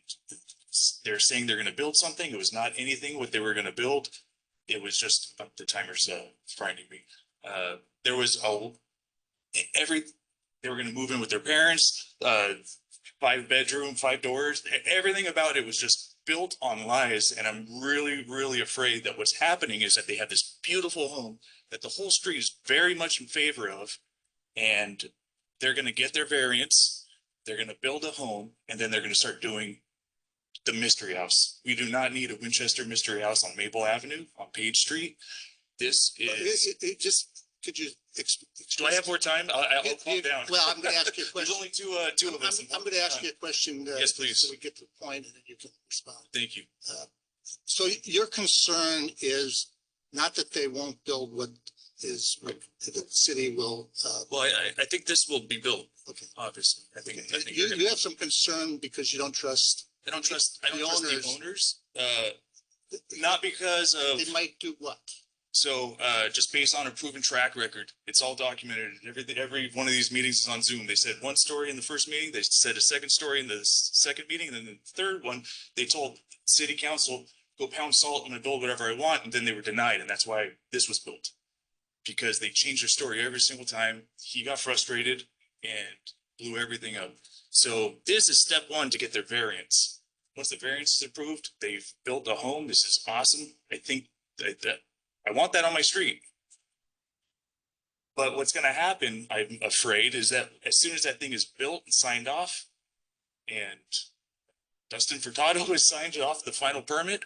they're saying they're going to build something. It was not anything what they were going to build. It was just the timer's frightening me. There was they were going to move in with their parents. 5-bedroom, 5 doors. Everything about it was just built on lies, and I'm really, really afraid that what's happening is that they have this beautiful home that the whole street is very much in favor of, and they're going to get their variance, they're going to build a home, and then they're going to start doing the mystery house. We do not need a Winchester mystery house on Maple Avenue on Page Street. This is Just, could you? Do I have more time? I'll calm down. Well, I'm going to ask you a question. There's only two of us. I'm going to ask you a question. Yes, please. So we get to the point and then you can respond. Thank you. So your concern is not that they won't build what the city will. Well, I think this will be built. Okay. Obviously, I think You have some concern because you don't trust. I don't trust the owners. Owners. Not because of. They might do what? So just based on a proven track record, it's all documented. Every one of these meetings is on Zoom. They said one story in the first meeting, they said a second story in the second meeting, and then the third one, they told city council, go pound salt, I'm gonna build whatever I want, and then they were denied, and that's why this was built. Because they changed their story every single time. He got frustrated and blew everything up. So this is step one to get their variance. Once the variance is approved, they've built a home. This is awesome. I think that I want that on my street. But what's going to happen, I'm afraid, is that as soon as that thing is built and signed off, and Dustin Furtado has signed off the final permit,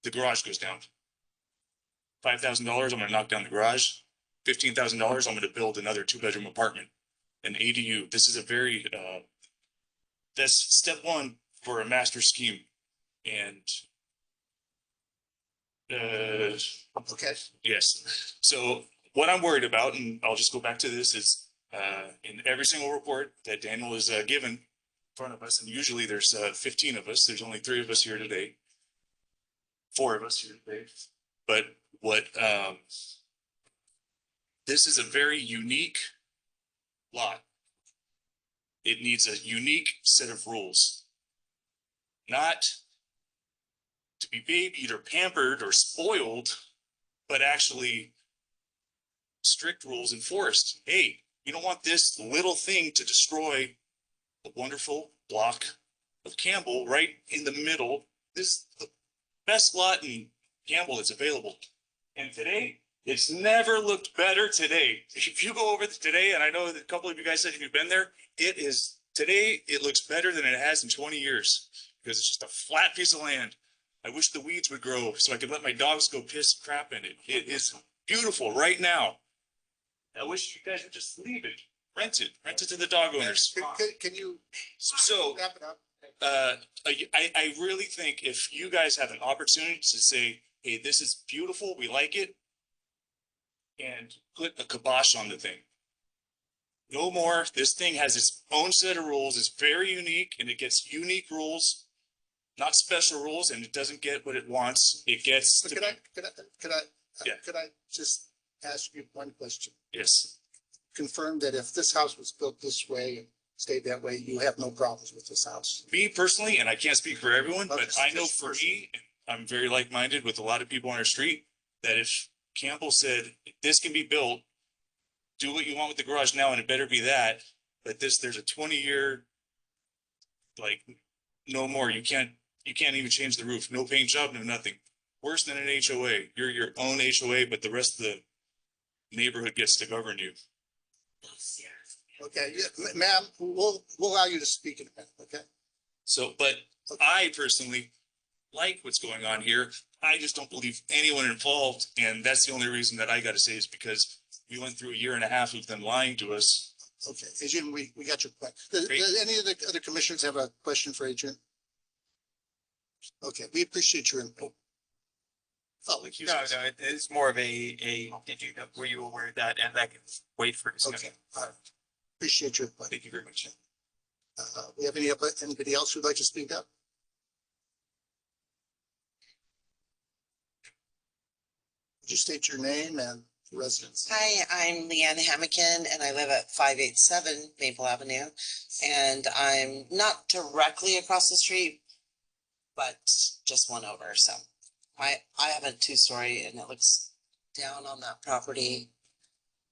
the garage goes down. $5,000, I'm going to knock down the garage. $15,000, I'm going to build another 2-bedroom apartment, an ADU. This is a very, that's step one for a master scheme. And okay. Yes. So what I'm worried about, and I'll just go back to this, is in every single report that Daniel has given in front of us, and usually there's 15 of us. There's only 3 of us here today. 4 of us here today. But what this is a very unique lot. It needs a unique set of rules. Not to be babied or pampered or spoiled, but actually strict rules enforced. Hey, you don't want this little thing to destroy the wonderful block of Campbell right in the middle. This is the best lot in Campbell that's available. And today, it's never looked better today. If you go over today, and I know that a couple of you guys said you've been there, today it looks better than it has in 20 years because it's just a flat piece of land. I wish the weeds would grow so I could let my dogs go piss crap in it. It is beautiful right now. I wish you guys would just leave it, rent it to the dog owners. Can you So wrap it up? I really think if you guys have an opportunity to say, hey, this is beautiful, we like it, and put a kibosh on the thing. No more. This thing has its own set of rules. It's very unique, and it gets unique rules, not special rules, and it doesn't get what it wants. It gets. Could I just ask you one question? Yes. Confirm that if this house was built this way and stayed that way, you have no problems with this house. Me personally, and I can't speak for everyone, but I know for me, I'm very like-minded with a lot of people on our street, that if Campbell said, this can be built, do what you want with the garage now, and it better be that, but there's a 20-year, like, no more, you can't even change the roof, no paint job, no nothing. Worse than an HOA, you're your own HOA, but the rest of the neighborhood gets to govern you. Okay, yeah, ma'am, we'll allow you to speak in a minute, okay? So, but I personally like what's going on here. I just don't believe anyone involved, and that's the only reason that I gotta say is because we went through a year and a half of them lying to us. Okay, Adrian, we got your point. Does any of the other commissioners have a question for Adrian? Okay, we appreciate your input. Felt like he No, was. no, it's more of did you, were you aware of that? And that can wait for discussion. Okay, all right. Appreciate your input. Thank you very much. We have anybody else who'd like to speak up? Would you state your name and residence? Hi, I'm Leanne Hamilton and I live at 587 Maple Avenue. And I'm not directly across the street, but just one over. So I have a 2-story and it looks down on that property.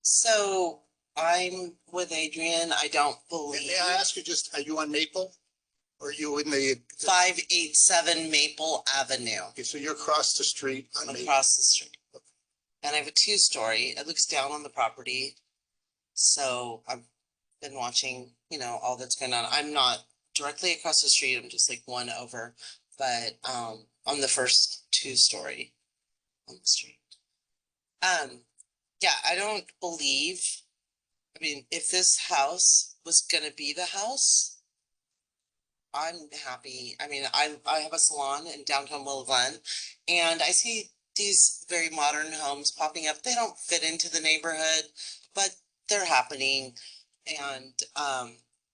So I'm with Adrian. I don't believe. May I ask you just, are you on Maple? Or are you in the? 587 Maple Avenue. Okay, so you're across the street on Maple. Across the street. And I have a 2-story. It looks down on the property. So I've been watching, all that's going on. I'm not directly across the street. I'm just like one over, but on the first 2-story on the street. Yeah, I don't believe, if this house was gonna be the house, I'm happy. I have a salon in downtown Willow Glen, and I see these very modern homes popping up. They don't fit into the neighborhood, but they're happening, and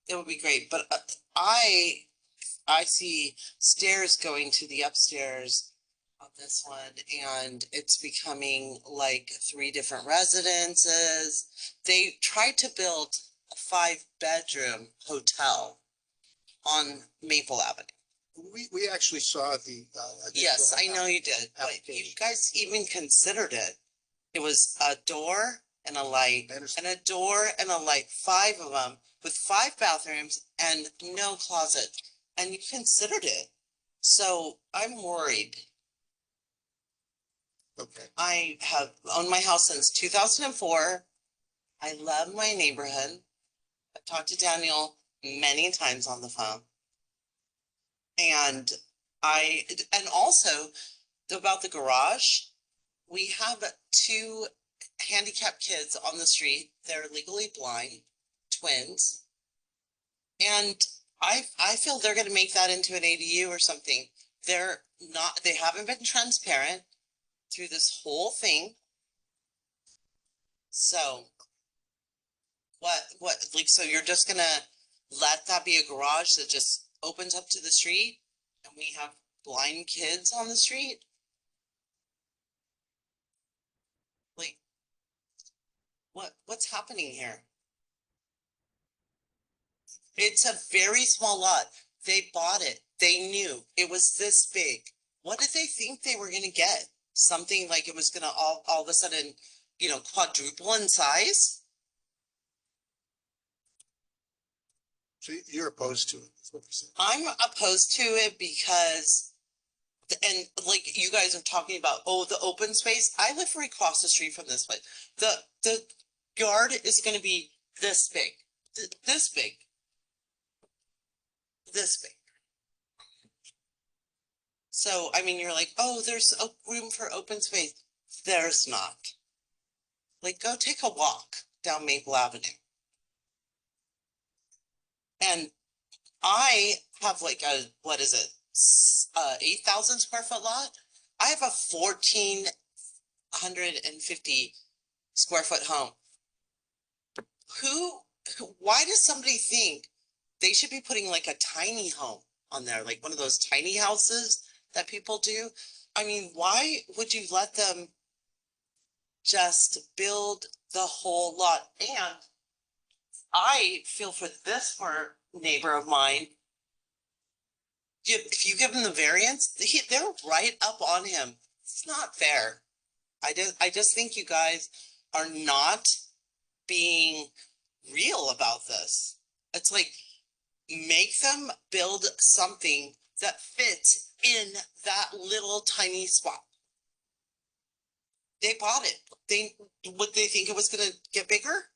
it would be great. But I see stairs going to the upstairs on this one, and it's becoming like 3 different residences. They tried to build a 5-bedroom hotel on Maple Avenue. We actually saw the. Yes, I know you did, but you guys even considered it. It was a door and a light, and a door and a light, 5 of them, with 5 bathrooms and no closet, and you considered it. So I'm worried. Okay. I have owned my house since 2004. I love my neighborhood. I've talked to Daniel many times on the phone. And also about the garage, we have 2 handicapped kids on the street. They're legally blind, twins. And I feel they're going to make that into an ADU or something. They haven't been transparent through this whole thing. So so you're just gonna let that be a garage that just opens up to the street and we have blind kids on the street? Like, what's happening here? It's a very small lot. They bought it. They knew it was this big. What did they think they were gonna get? Something like it was gonna all of a sudden, quadruple in size? So you're opposed to it, is what you're saying? I'm opposed to it because, and like you guys are talking about, the open space. I live right across the street from this place. The yard is gonna be this big, this big, this big. So, you're like, there's room for open space. There's not. Like, go take a walk down Maple Avenue. And I have like 8,000 square foot lot. I have a 1,450 square foot home. Why does somebody think they should be putting like a tiny home on there? Like one of those tiny houses that people do? Why would you let them just build the whole lot? And I feel for this neighbor of mine. if you give him the variance, they're right up on him. It's not fair. I just think you guys are not being real about this. It's like, make them build something that fits in that little tiny spot. They bought it. Would they think it was gonna get bigger?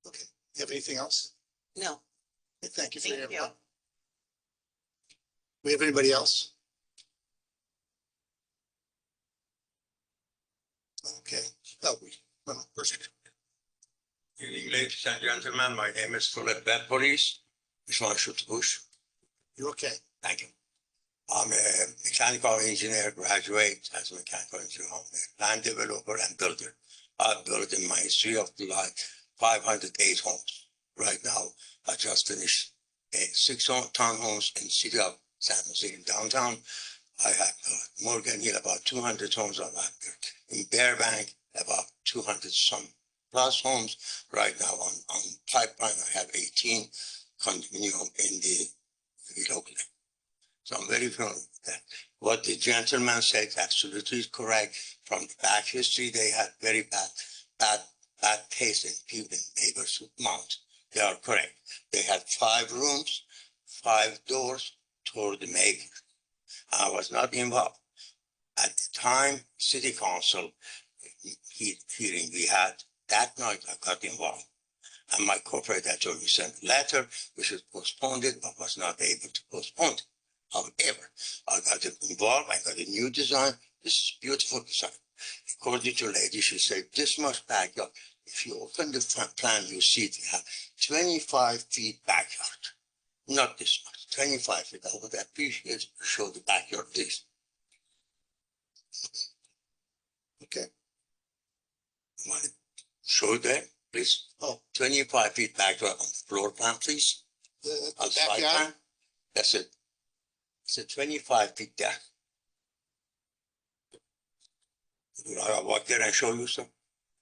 Okay, you have anything else? No. Okay, thank you for your Thank you. input. We have anybody else? Okay, well, first. Good evening, ladies and gentlemen. My name is Philip Bed Police. Just want to shoot the bush. You're okay. Thank you. I'm a mechanical engineer, graduate as a mechanical engineer, land developer and builder. I've built in my history of life 508 homes. Right now, I just finished 6 townhomes in the city of San Jose in downtown. I have Morgan Hill, about 200 homes on that. In Bearbank, about 200 some plus homes. Right now on pipeline, I have 18 condominium in the locally. So I'm very familiar with that. What the gentleman said absolutely is correct. From the back history, they had very bad taste in people in neighbors mount. They are correct. They had 5 rooms, 5 doors toward the maker. I was not involved. At the time, city council hearing we had, that night I got involved. And my corporate attorney sent a letter, which was postponed it, but was not able to postpone it. However, I got involved, I got a new design. This is beautiful design. According to lady, she said, this much backyard. If you open the front plan, you see they have 25 feet backyard. Not this much, 25 feet. I would appreciate to show the backyard this. Okay. Want to show that, please? Oh, 25 feet backyard on the floor plan, please. The On side backyard? plan. That's it. It's a 25 feet there. I walk there and show you some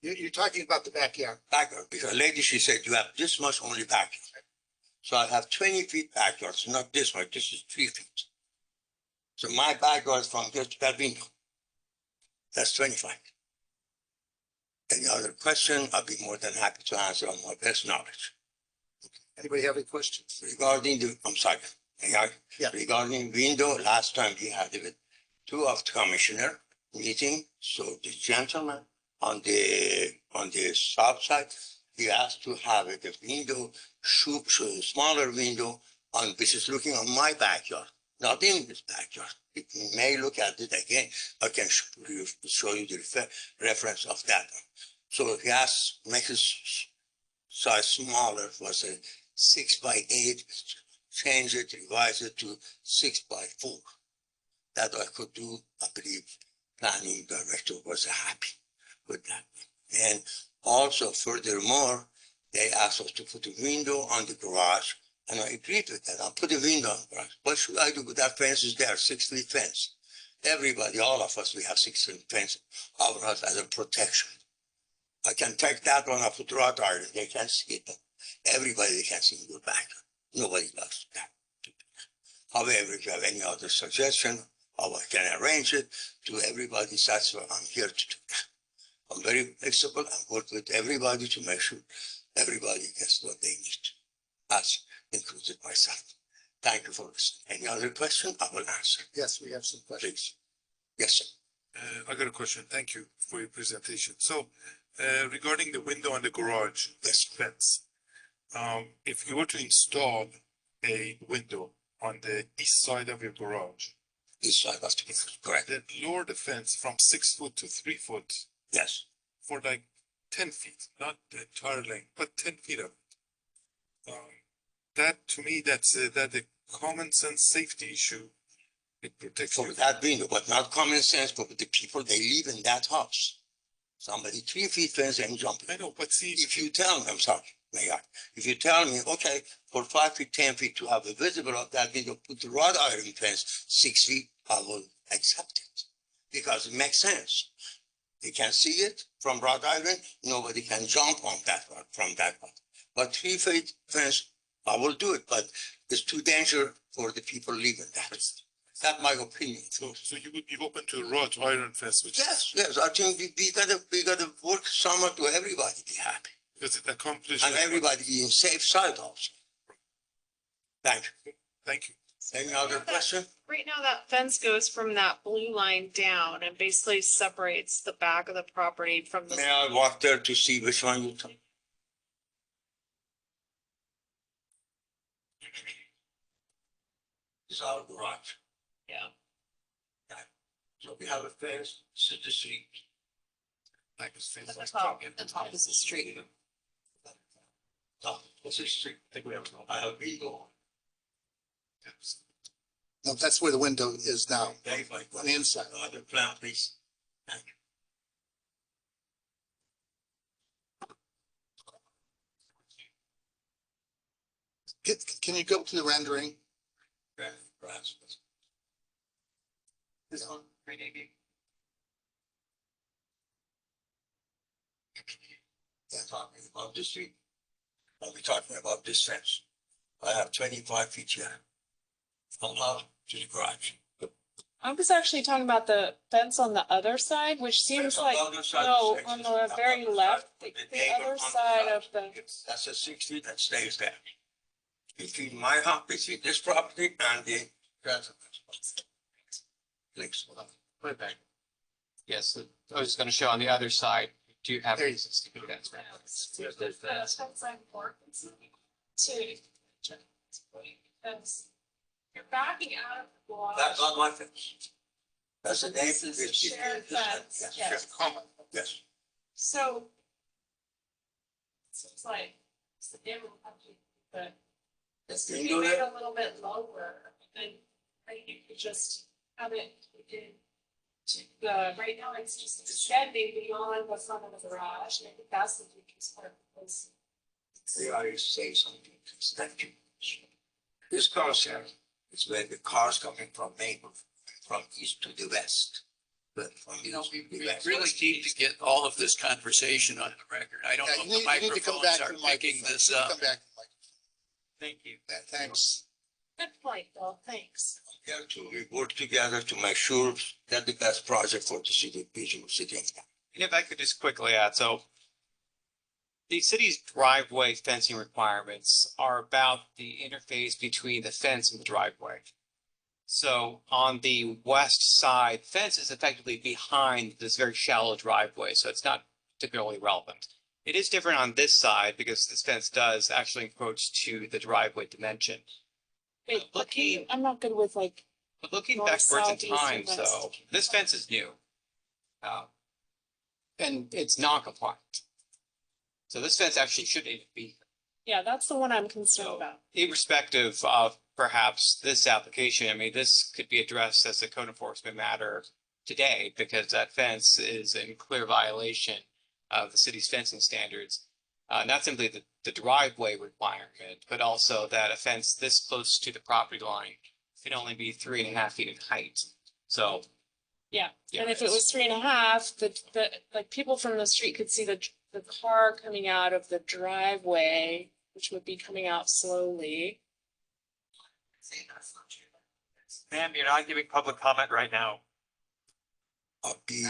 You're talking about the backyard. backyard, because lady, she said, you have this much only backyard. So I have 20 feet backyard, so not this much, this is 3 feet. So my backyard is from here to that window. That's 25. Any other question, I'll be more than happy to answer on my best knowledge. Anybody have any questions? Regarding the, I'm sorry, Yeah. regarding window, last time we had it with 2 of the commissioner meeting, so the gentleman on the south side, he asked to have it, a window, smaller window on, which is looking on my backyard, not in this backyard. You may look at it again, I can show you the reference of that one. So he asked, make his size smaller, was a 6x8, change it, revise it to 6x4. That I could do, I believe, planning director was happy with that. And also furthermore, they asked us to put a window on the garage, and I agreed with that. I'll put a window on the garage. What should I do with that fence is there, 6-foot fence. Everybody, all of us, we have 6-foot fence over us as a protection. I can take that one off with wrought iron, they can't see it, but everybody can see your back. Nobody does that. However, if you have any other suggestion, how I can arrange it to everybody, that's what I'm here to do. I'm very flexible and work with everybody to make sure everybody gets what they need, as included myself. Thank you for listening. Any other question, I will answer. Yes, we have some questions. Please. Yes, sir. I got a question. Thank you for your presentation. So, regarding the window on the garage, Yes. fence, if you were to install a window on the east side of your garage, East side of the correct. then lower the fence from 6 foot to 3 foot Yes. for like 10 feet, not the entire length, but 10 feet of it. That to me, that's a common sense safety issue. It protects For you. that window, but not common sense for the people, they live in that house. Somebody 3 feet fence and jump. I know, but see, If you tell me, I'm sorry, Mayor, if you tell me, okay, for 5 feet, 10 feet to have a visible of that window, put the wrought iron fence 6 feet, I will accept it. Because it makes sense. They can see it from wrought iron, nobody can jump on that one, from that one. But 3 feet fence, I will do it, but it's too dangerous for the people living there. That's my opinion. So you would be open to wrought iron fence, which Yes, I think we gotta work summer to everybody be happy. does it accomplish? And everybody be in safe side also. Thank you. Thank you. Any other question? Right now, that fence goes from that blue line down and basically separates the back of the property from the. May I walk there to see which one you took? This is our garage. Yeah. So we have a fence, sit the street. Like a fence. The top is the street. Top, this is street. I think we have, I have window. No, that's where the window is now, Thank you. on the inside. Other plan, please. Thank you. Can you go to the rendering? Perhaps. This one, grade AB. Yeah, talking about this street. I'll be talking about this fence. I have 25 feet here. From house to the garage. I was actually talking about the fence on the other side, which seems on like, the other side no, is on six. the very left, the neighbor other on the side of the. That's a 6 feet that stays there. Between my house, between this property and the residence. Please. Put it back. Yes, I was gonna show on the other side, do you have There you- existing fence? Because you're backing out of the garage. That's not my fence. That's the neighbor. This is a shared fence, yes. Common. Yes. So. It's like, it's the neighborhood, but this could be made a little bit lower, and you could just have it in. Right now, it's just extending beyond the front of the garage, and I think that's the biggest part of this. They always say something. Thank you. This concept is where the cars coming from Maple, from east to the west. But from You know, east we to the we west. really need to get all of this conversation on the record. I don't Yeah, know you if the need to come microphones back are to the mic. picking this You need to up. Come back. to the mic. Thank you. Yeah, thanks. Good point, Bill, thanks. We have to work together to make sure that the best project for the city, Visual City. And if I could just quickly add, so the city's driveway fencing requirements are about the interface between the fence and the driveway. So on the west side, fence is effectively behind this very shallow driveway, so it's not particularly relevant. It is different on this side because this fence does actually encroach to the driveway dimension. Wait, I'm not good with like. But looking North, backwards south, in east, time, and west. so this fence is new. And it's non-compliant. So this fence actually shouldn't even be, Yeah, that's the one I'm concerned about. irrespective of perhaps this application. I mean, this could be addressed as a code enforcement matter today because that fence is in clear violation of the city's fencing standards. Not simply the driveway requirement, but also that a fence this close to the property line can only be 3.5 feet in height. So. Yeah, Yeah, and if it it's- was 3.5, like people from the street could see the car coming out of the driveway, which would be coming out slowly. Ma'am, you're not giving public comment right now. I'll be,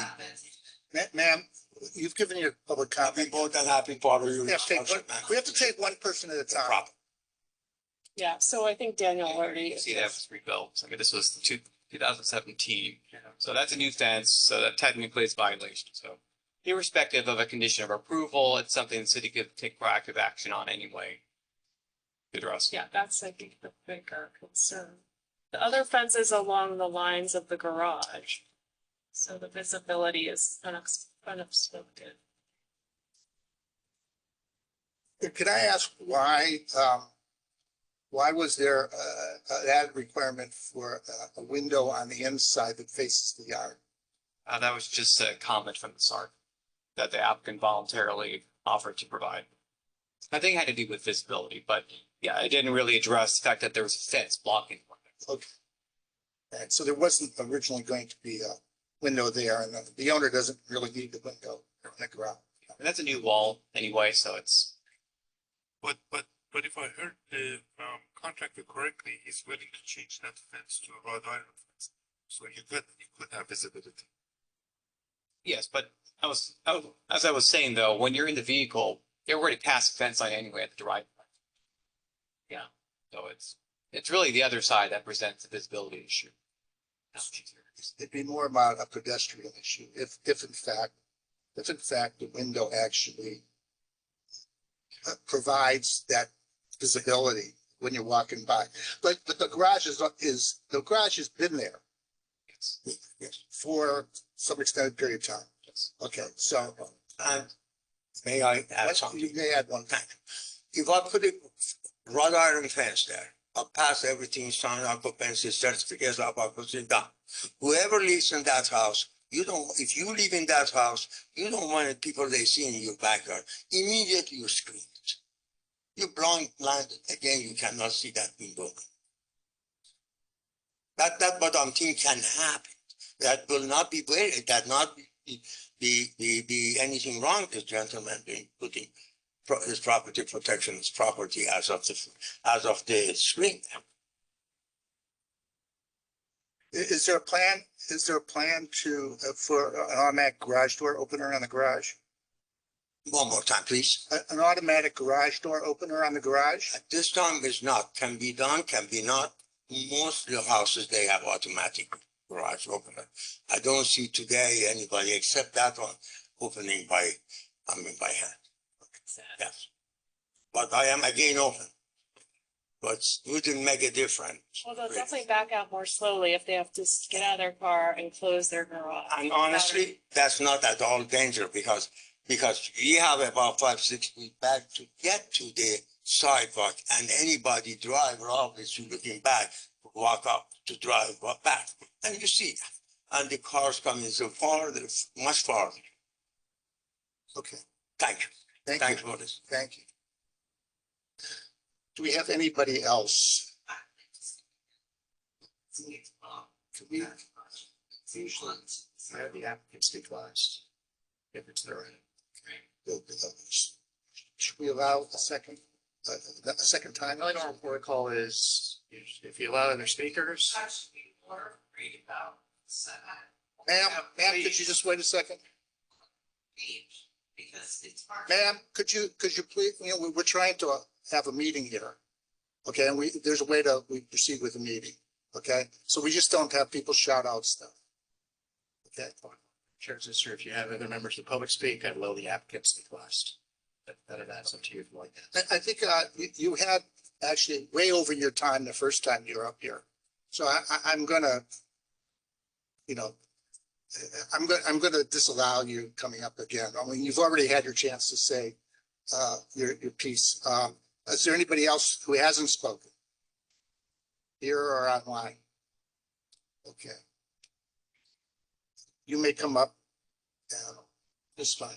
Ma'am, you've given your public I'll be comment. more than happy for your We have to take instruction, one- man. we have to take one person at a time. Problem. Yeah, so I think Daniel You already. can see that was rebuilt. I mean, this was 2017. So that's a new fence, so that technically it's violation. So irrespective of a condition of approval, it's something the city could take proactive action on anyway. To address. Yeah, that's I think the bigger concern. The other fence is along the lines of the garage. So the visibility is unobstructed. Could I ask why was there an added requirement for a window on the inside that faces the yard? That was just a comment from the SART that the applicant voluntarily offered to provide. I think it had to do with visibility, but yeah, it didn't really address the fact that there was a fence blocking. Okay. And so there wasn't originally going to be a window there, and the owner doesn't really need the window in the garage. And that's a new wall anyway, so it's. But But if I heard the contractor correctly, he's willing to change that fence to a wrought iron fence. So you could have visibility. Yes, but as I was saying though, when you're in the vehicle, they're already past the fence line anyway at the driveway. Yeah, so it's really the other side that presents the visibility issue. It'd be more about a pedestrian issue, if in fact the window actually provides that visibility when you're walking by. But the garage the garage has been there. Yes. For some extended period of time. Yes. Okay, so. And may I add something? You may add one thing. If I put a wrought iron fence there, I'll pass everything, sign occupancy certificates of occupancy done. Whoever lives in that house, if you live in that house, you don't want people they see in your backyard. Immediately you screen it. You're blind, again, you cannot see that window. That what I'm thinking can happen. That will not be that not be anything wrong with this gentleman being putting his property protection, his property as of the screen. Is there a plan? Is there a plan for an automatic garage door opener on the garage? One more time, please. An automatic garage door opener on the garage? At this time, it's not. Can be done, can be not. Most of the houses, they have automatic garage opener. I don't see today anybody except that one opening by hand. Yes. But I am again open. But wouldn't make a difference. Well, they'll definitely back out more slowly if they have to get out of their car and close their garage. And honestly, that's not at all danger because we have about 5-6 feet back to get to the sidewalk, and anybody driver obviously looking back, walk up to drive back, and you see that. And the cars coming so far, much farther. Okay. Thank you. Thank you for this. Thank you. Do we have anybody else? Could we usually have the applicant speak last? If it's their right. Should we allow a second time? The normal protocol is if you allow other speakers. Ma'am, could you just wait a second? Ma'am, could you please, we're trying to have a meeting here. Okay, and there's a way we proceed with the meeting. Okay, so we just don't have people shout out stuff. Okay. Chair Sister, if you have other members of the public speak, I'd allow the applicant speak last. That's up to you if you like that. I think you had actually way over your time the first time you were up here. So I'm gonna, I'm gonna disallow you coming up again. I mean, you've already had your chance to say your piece. Is there anybody else who hasn't spoken? Here or online? Okay. You may come up. This fine.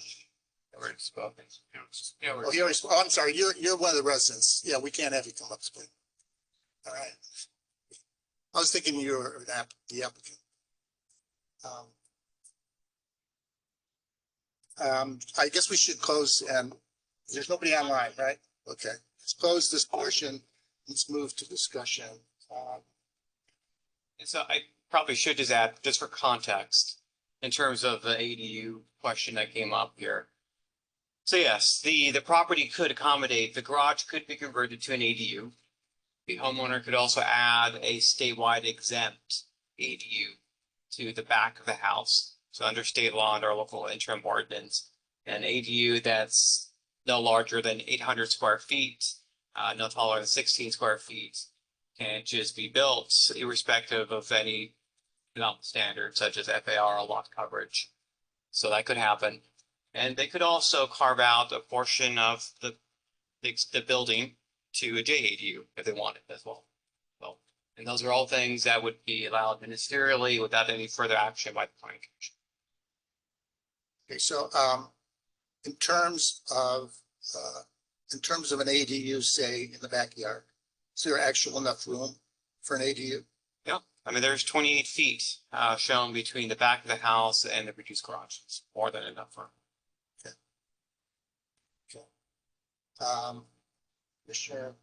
Already spoken. I'm sorry. You're one of the residents. Yeah, we can't have you come up speak. All right. I was thinking you were the applicant. I guess we should close, and there's nobody online, right? Okay. Let's close this portion. Let's move to discussion. And so I probably should just add, just for context, in terms of the ADU question that came up here. So yes, the property could accommodate, the garage could be converted to an ADU. The homeowner could also add a statewide exempt ADU to the back of the house. So under state law and our local interim ordinance, an ADU that's no larger than 800 square feet, no taller than 16 square feet, can just be built irrespective of any development standards such as FAR or lot coverage. So that could happen. And they could also carve out a portion of the building to a JADU if they wanted as well. Well, and those are all things that would be allowed ministerially without any further action by the planning commission. Okay, so in terms of an ADU, say in the backyard, is there actual enough room for an ADU? Yeah, I mean, there's 28 feet shown between the back of the house and the reduced garage. It's more than enough room. Okay. Commissioner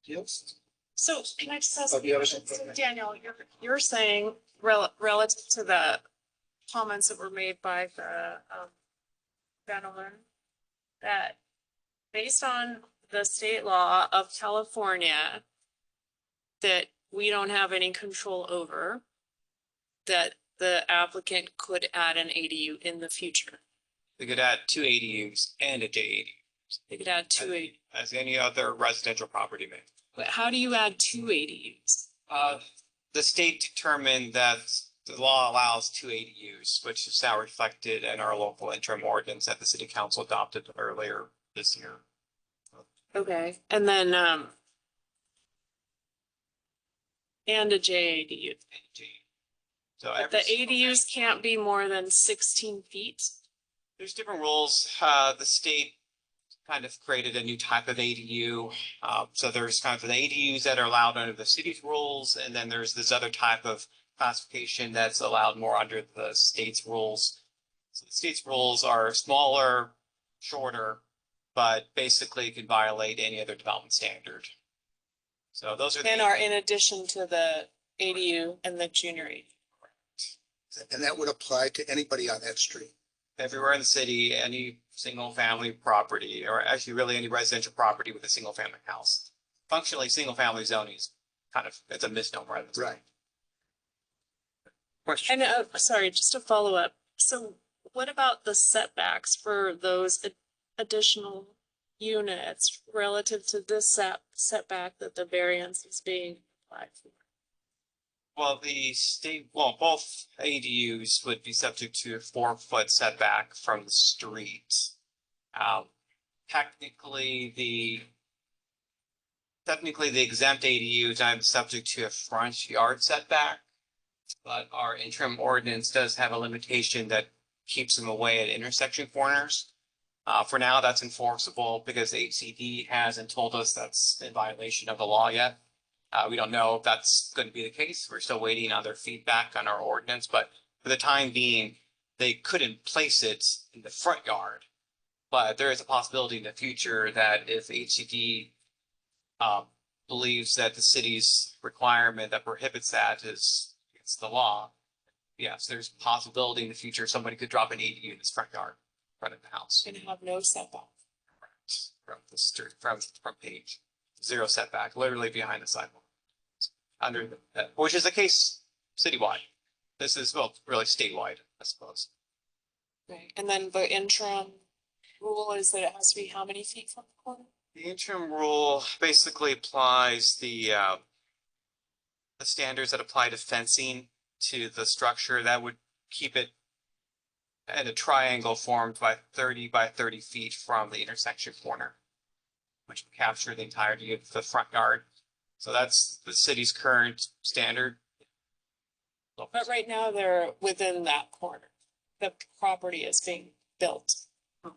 Fields? So can I just ask, Oh, do you have a so question? Daniel, you're saying relative to the comments that were made by the gentleman, that based on the state law of California that we don't have any control over, that the applicant could add an ADU in the future. They could add 2 ADUs and a JADU. They could add 2 ADUs. As any other residential property may. But how do you add 2 ADUs? The state determined that the law allows 2 ADUs, which is now reflected in our local interim ordinance that the city council adopted earlier this year. Okay, and then and a JADU. So But the ADUs can't be more than 16 feet. there's different rules. The state kind of created a new type of ADU. So there's kind of the ADUs that are allowed under the city's rules, and then there's this other type of classification that's allowed more under the state's rules. So the state's rules are smaller, shorter, but basically can violate any other development standard. So those are And are in addition to the ADU and the junior ADU. And that would apply to anybody on that street. everywhere in the city, any single family property, or actually really any residential property with a single family house. Functionally, single family zoning is kind of, it's a misnomer. Right. And sorry, just to follow up. So what about the setbacks for those additional units relative to this setback that the variance is being applied for? Well, both ADUs would be subject to a 4-foot setback from the street. Technically, the exempt ADUs are subject to a front yard setback, but our interim ordinance does have a limitation that keeps them away at intersection corners. For now, that's enforceable because HCD hasn't told us that's in violation of the law yet. We don't know if that's going to be the case. We're still waiting on their feedback on our ordinance, but for the time being, they couldn't place it in the front yard. But there is a possibility in the future that if HCD believes that the city's requirement that prohibits that is against the law, yes, there's a possibility in the future somebody could drop an ADU in this front yard, in front of the house. And have no setback. From the street, from page, 0 setback, literally behind the sidewalk. Under the, which is the case citywide. This is, well, really statewide, I suppose. Right. And then the interim rule is that it has to be how many feet from the corner? The interim rule basically applies the standards that apply to fencing to the structure that would keep it at a triangle formed by 30 by 30 feet from the intersection corner, which would capture the entirety of the front yard. So that's the city's current standard. But right now they're within that corner. The property is being built.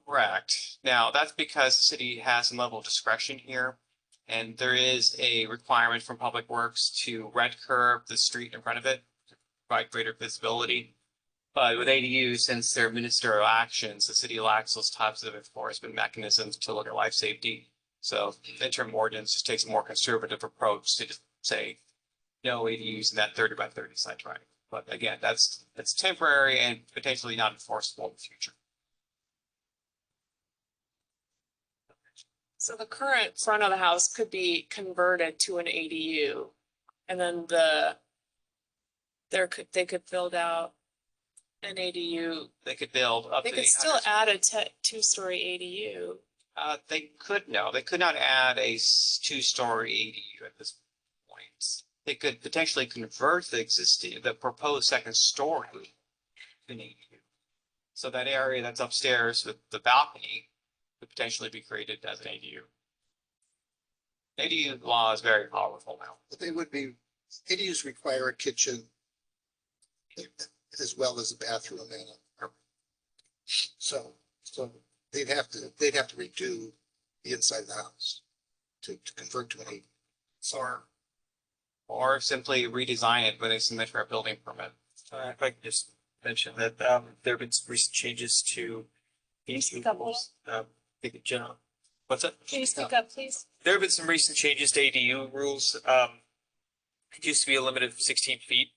Correct. Now, that's because the city has some level of discretion here. And there is a requirement from Public Works to red curb the street in front of it, to provide greater visibility. But with ADUs, since they're ministerial actions, the city lacks those types of enforcement mechanisms to look at life safety. So the interim ordinance just takes a more conservative approach to just say no ADUs in that 30 by 30 side triangle. But again, that's temporary and potentially not enforceable in the future. So the current front of the house could be converted to an ADU. And then they could build out an ADU. They could build up. They could still add a 2-story ADU. They could not add a 2-story ADU at this point. They could potentially convert the proposed second story to an ADU. So that area that's upstairs with the balcony could potentially be created as an ADU. ADU law is very powerful now. But ADUs require a kitchen as well as a bathroom and so they'd have to redo the inside of the house to convert to an ADU. Or simply redesign it when they submit for a building permit. If I could just mention that there have been some recent changes to these rules. I think the What's that? Can you speak up, please? There have been some recent changes to ADU rules. It used to be a limit of 16 feet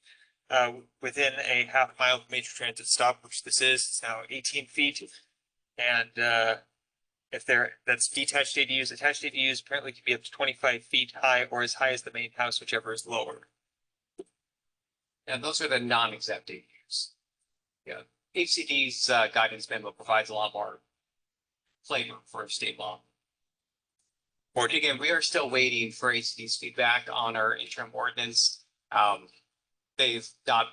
within a half-mile major transit stop, which this is. It's now 18 feet. And if that's detached ADUs, attached ADUs apparently can be up to 25 feet high or as high as the main house, whichever is lower. And those are the non-exempt ADUs. Yeah, HCD's guidance memo provides a lot more flavor for state law. Or again, we are still waiting for HCD's feedback on our interim ordinance. They've not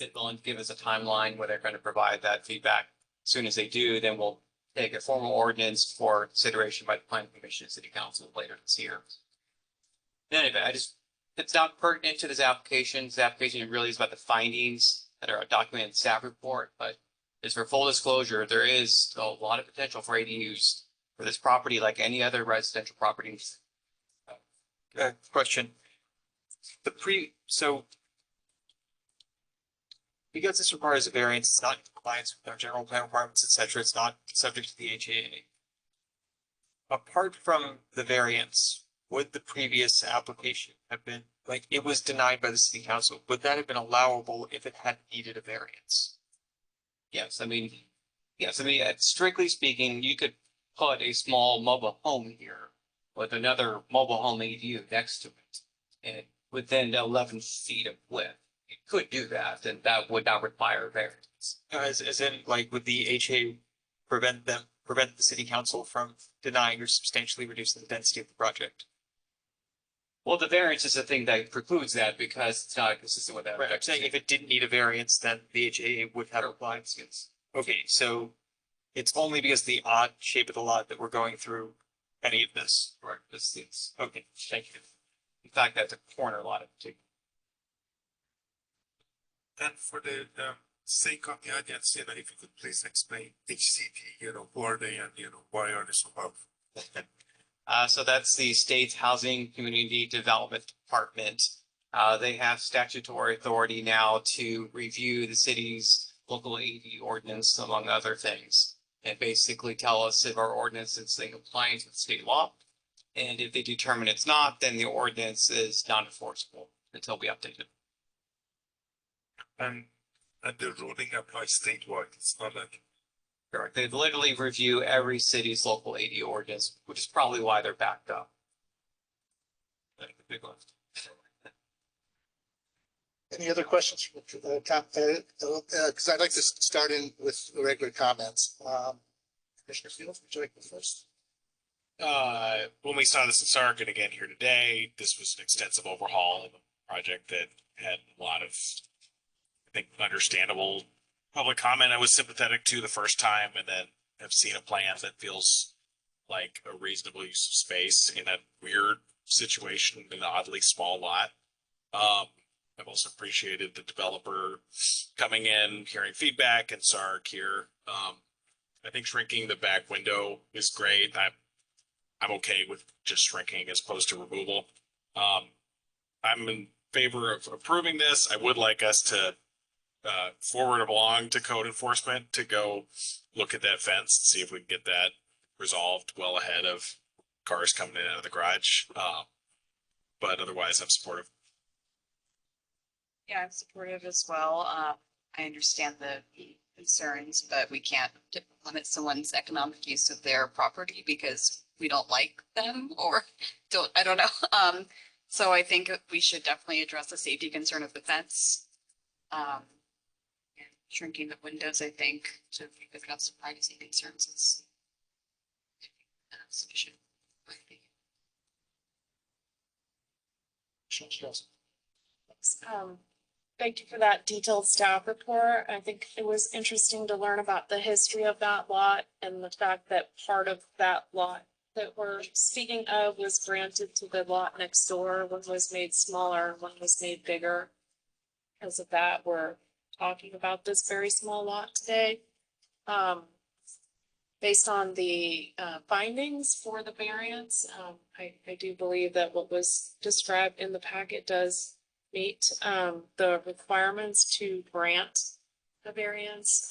been willing to give us a timeline where they're going to provide that feedback. As soon as they do, then we'll take a formal ordinance for consideration by the Planning Commission and City Council later this year. Anyway, it's not pertinent to this application. This application really is about the findings that are documented in the staff report, but just for full disclosure, there is a lot of potential for ADUs for this property, like any other residential properties. Question. So because this requires a variance, it's not in compliance with our general plan requirements, etc. It's not subject to the HAA. Apart from the variance, would the previous application have been, like, it was denied by the city council, would that have been allowable if it had needed a variance? Yes, I mean, strictly speaking, you could put a small mobile home here with another mobile home ADU next to it, and within 11 feet of width. You could do that, and that would not require a variance. As in, like, would the HA prevent the city council from denying or substantially reducing the density of the project? Well, the variance is the thing that precludes that because it's not consistent with that. Right, I'm saying if it didn't need a variance, then the HA would have applied. Okay, so it's only because of the odd shape of the lot that we're going through any of this. Correct. It's Okay, thank you. in fact, that's a corner lot in particular. And for the sake of the audience, if you could please explain HCD, who are they and, why are they so powerful? So that's the state's Housing Community Development Department. They have statutory authority now to review the city's local AD ordinance, among other things, and basically tell us if our ordinance is in compliance with state law. And if they determine it's not, then the ordinance is not enforceable until we update it. And the ruling applies statewide. It's not like. Correct. They literally review every city's local AD ordinance, which is probably why they're backed up. Like the big list. Any other questions from the because I'd like to start in with regular comments. Commissioner Fields, would you like to go first? When we saw this in Sark and again here today, this was an extensive overhaul of a project that had a lot of, I think, understandable public comment I was sympathetic to the first time, and then have seen a plan that feels like a reasonable use of space in a weird situation in an oddly small lot. I've also appreciated the developer coming in, hearing feedback, and Sark here. I think shrinking the back window is great. I'm okay with just shrinking as opposed to removal. I'm in favor of approving this. I would like us to forward along to code enforcement to go look at that fence and see if we can get that resolved well ahead of cars coming in and out of the garage. But otherwise, I'm supportive. Yeah, I'm supportive as well. I understand the concerns, but we can't limit someone's economic use of their property because we don't like them or I don't know. So I think we should definitely address the safety concern of the fence. And shrinking the windows, I think, to address the privacy concerns is sufficient. Thank you for that detailed staff report. I think it was interesting to learn about the history of that lot and the fact that part of that lot that we're speaking of was granted to the lot next door. One was made smaller, one was made bigger. Because of that, we're talking about this very small lot today. Based on the findings for the variance, I do believe that what was described in the packet does meet the requirements to grant the variance.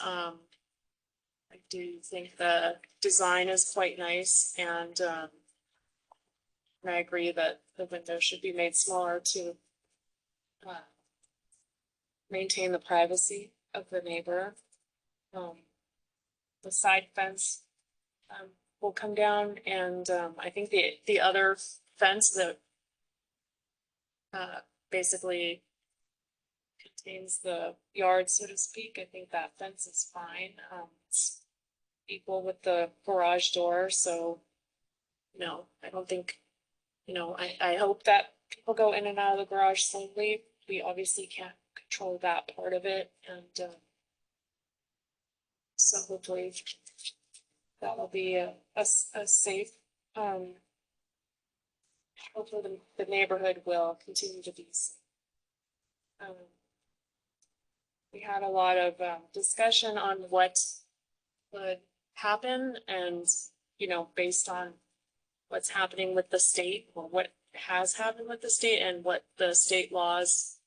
I do think the design is quite nice and I agree that the window should be made smaller to maintain the privacy of the neighbor. The side fence will come down and I think the other fence that basically contains the yard, so to speak, I think that fence is fine. It's equal with the garage door, so no, I don't think, I hope that people go in and out of the garage slowly. We obviously can't control that part of it, and so hopefully that will be a safe, hopefully the neighborhood will continue to be safe. We had a lot of discussion on what would happen and, based on what's happening with the state or what has happened with the state and what the state laws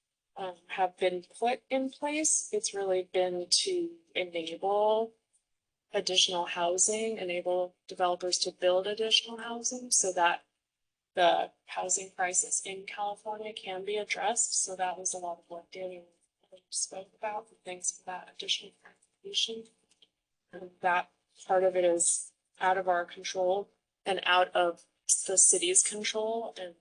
have been put in place. It's really been to enable additional housing, enable developers to build additional housing so that the housing crisis in California can be addressed. So that was a lot of what Daniel spoke about, and thanks for that additional clarification. And that part of it is out of our control and out of the city's control, and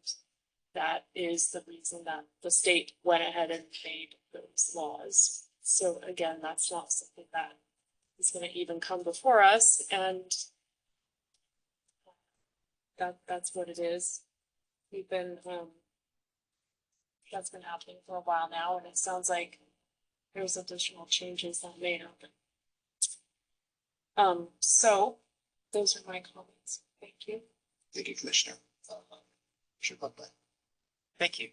that is the reason that the state went ahead and made those laws. So again, that's not something that is going to even come before us, and that's what it is. We've been that's been happening for a while now, and it sounds like there's additional changes that may happen. So those are my comments. Thank you. Thank you, Commissioner. Commissioner Buckman. Thank you.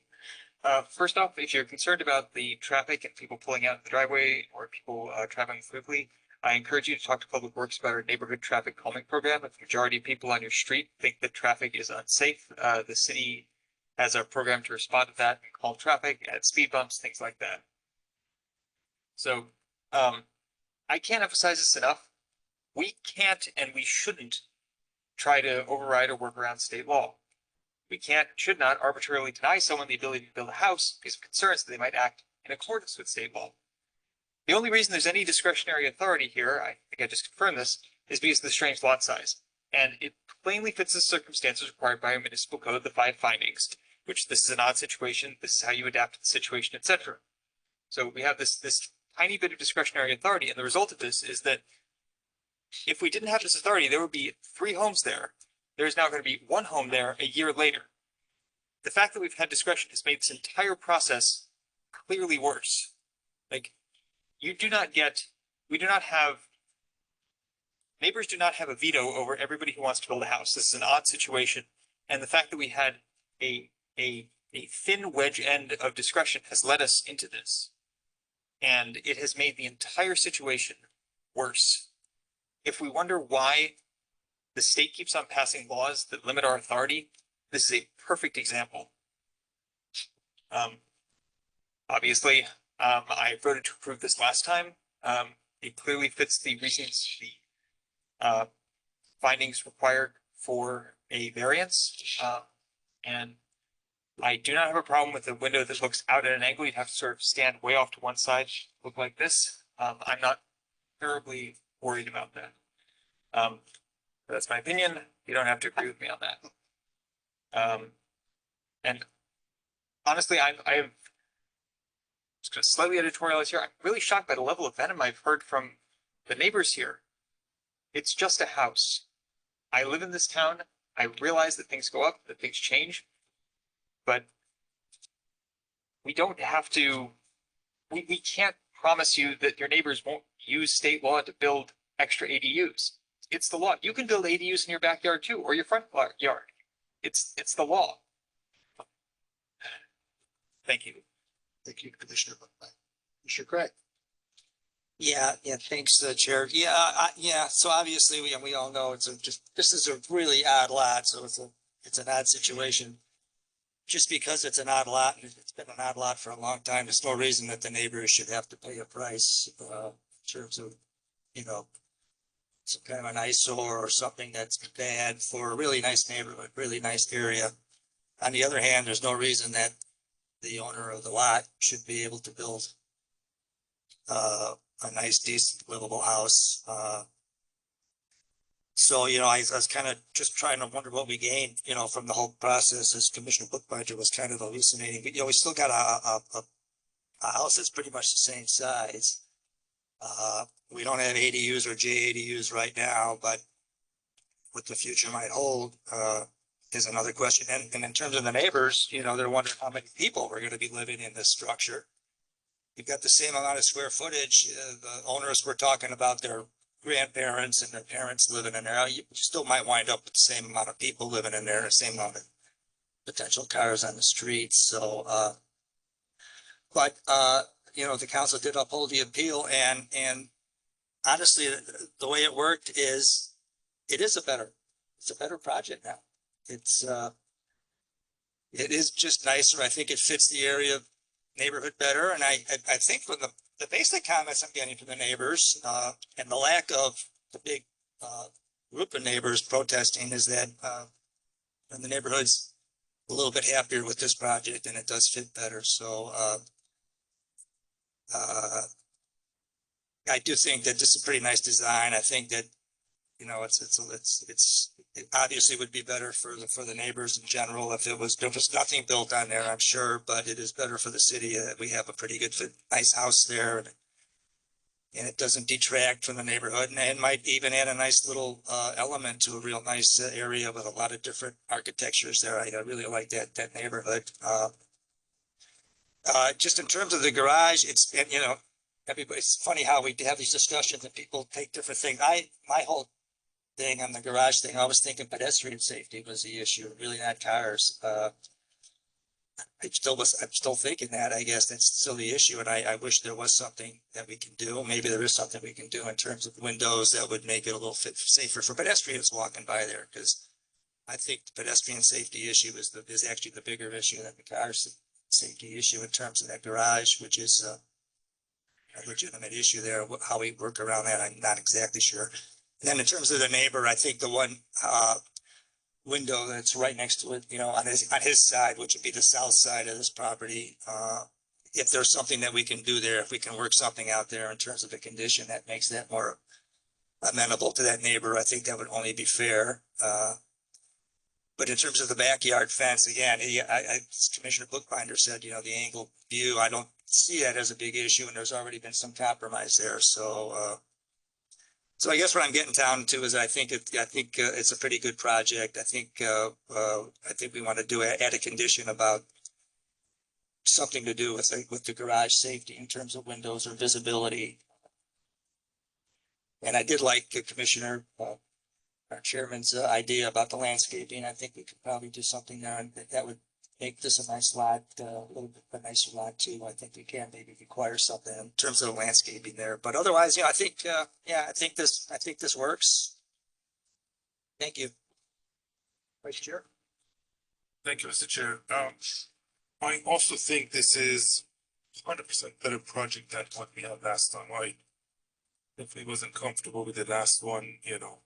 First off, if you're concerned about the traffic and people pulling out the driveway or people traveling quickly, I encourage you to talk to Public Works about our neighborhood traffic calming program. If the majority of people on your street think that traffic is unsafe, the city has a program to respond to that and calm traffic, add speed bumps, things like that. So I can't emphasize this enough. We can't and we shouldn't try to override or work around state law. We can't, should not arbitrarily deny someone the ability to build a house because of concerns that they might act in accordance with state law. The only reason there's any discretionary authority here, I think I just confirmed this, is because of the strange lot size. And it plainly fits the circumstances required by our municipal code, the 5 findings, which this is an odd situation, this is how you adapt to the situation, etc. So we have this tiny bit of discretionary authority, and the result of this is that if we didn't have this authority, there would be 3 homes there. There's now going to be 1 home there a year later. The fact that we've had discretion has made this entire process clearly worse. Like, neighbors do not have a veto over everybody who wants to build a house. This is an odd situation. And the fact that we had a thin wedge end of discretion has led us into this. And it has made the entire situation worse. If we wonder why the state keeps on passing laws that limit our authority, this is a perfect example. Obviously, I voted to approve this last time. It clearly fits the reasons, the findings required for a variance. And I do not have a problem with a window that looks out at an angle. You'd have to sort of stand way off to one side, look like this. I'm not terribly worried about that. That's my opinion. You don't have to agree with me on that. And honestly, I'm just going to slightly editorialize here. I'm really shocked by the level of venom I've heard from the neighbors here. It's just a house. I live in this town. I realize that things go up, that things change, but we don't have to, we can't promise you that your neighbors won't use state law to build extra ADUs. It's the law. You can build ADUs in your backyard too, or your front yard. It's the law. Thank you. Thank you, Commissioner Buckman. Commissioner Craig. Yeah, thanks, Chair. Yeah, so obviously we all know this is a really odd lot, so it's an odd situation. Just because it's an odd lot, and it's been an odd lot for a long time, there's no reason that the neighbors should have to pay a price, in terms of, some kind of an eyesore or something that's bad for a really nice neighborhood, really nice area. On the other hand, there's no reason that the owner of the lot should be able to build a nice, decent, livable house. So, you know, I was kind of just trying to wonder what we gained, you know, from the whole process as Commissioner Bookbinder was kind of hallucinating. But, you know, we still got a house that's pretty much the same size. We don't have ADUs or JADUs right now, but what the future might hold is another question. And in terms of the neighbors, you know, they're wondering how many people are going to be living in this structure. You've got the same amount of square footage. The owners were talking about their grandparents and their parents living in there. You still might wind up with the same amount of people living in there, the same amount of potential cars on the streets. So, you know, the council did uphold the appeal, and honestly, the way it worked is, it's a better project now. It is just nicer. I think it fits the area neighborhood better. And I think from the basic comments I'm getting from the neighbors, and the lack of the big group of neighbors protesting, is that and the neighborhood's a little bit happier with this project, and it does fit better. So I do think that this is a pretty nice design. I think that, you know, it obviously would be better for the neighbors in general if there was nothing built on there, I'm sure, but it is better for the city that we have a pretty good nice house there, and it doesn't detract from the neighborhood, and it might even add a nice little element to a real nice area with a lot of different architectures there. I really like that neighborhood. Just in terms of the garage, you know, it's funny how we have these discussions and people take different things. My whole thing on the garage thing, I was thinking pedestrian safety was the issue, really not cars. I'm still thinking that. I guess that's still the issue, and I wish there was something that we can do. Maybe there is something we can do in terms of windows that would make it a little safer for pedestrians walking by there, because I think the pedestrian safety issue is actually the bigger issue than the car safety issue in terms of that garage, which is a legitimate issue there. How we work around that, I'm not exactly sure. And then in terms of the neighbor, I think the one window that's right next to it, you know, on his side, which would be the south side of this property, if there's something that we can do there, if we can work something out there in terms of a condition that makes that more amenable to that neighbor, I think that would only be fair. But in terms of the backyard fence, again, as Commissioner Bookbinder said, you know, the angled view, I don't see that as a big issue, and there's already been some compromise there. So I guess what I'm getting down to is I think it's a pretty good project. I think we want to add a condition about something to do with the garage safety in terms of windows or visibility. And I did like Commissioner, our chairman's idea about the landscaping. I think we could probably do something there, and that would make this a nice lot, a little bit of a nicer lot too. I think we can maybe require something in terms of the landscaping there. But otherwise, you know, I think this works. Thank you. Vice Chair. Thank you, Mr. Chair. I also think this is 100% better project than what we had last time. I definitely wasn't comfortable with the last one, you know.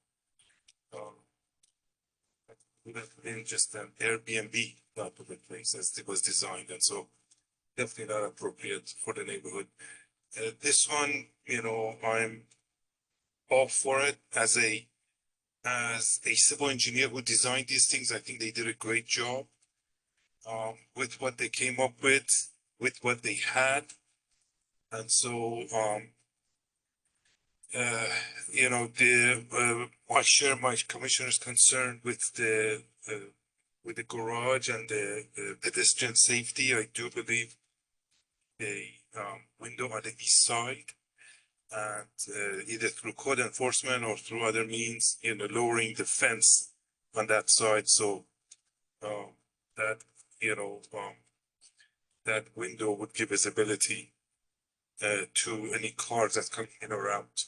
In just an Airbnb type of a place as it was designed, and so definitely not appropriate for the neighborhood. This one, you know, I'm all for it. As a civil engineer who designed these things, I think they did a great job with what they came up with what they had, and so you know, I share my commissioner's concern with the garage and the pedestrian safety. I do believe a window on the east side, and either through code enforcement or through other means, you know, lowering the fence on that side, so that, you know, that window would give visibility to any cars that come in or out.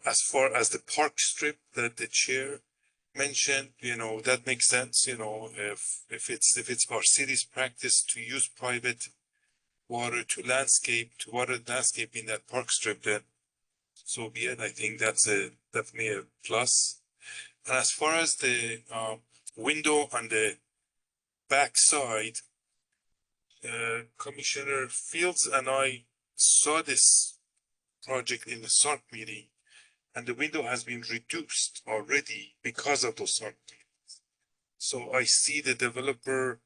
As far as the park strip that the chair mentioned, you know, that makes sense. You know, if it's our city's practice to use private water to water landscape in that park strip, then so be it. I think that's definitely a plus. And as far as the window on the back side, Commissioner Fields and I saw this project in the SARC meeting, and the window has been reduced already because of those SARC meetings. So I see the developer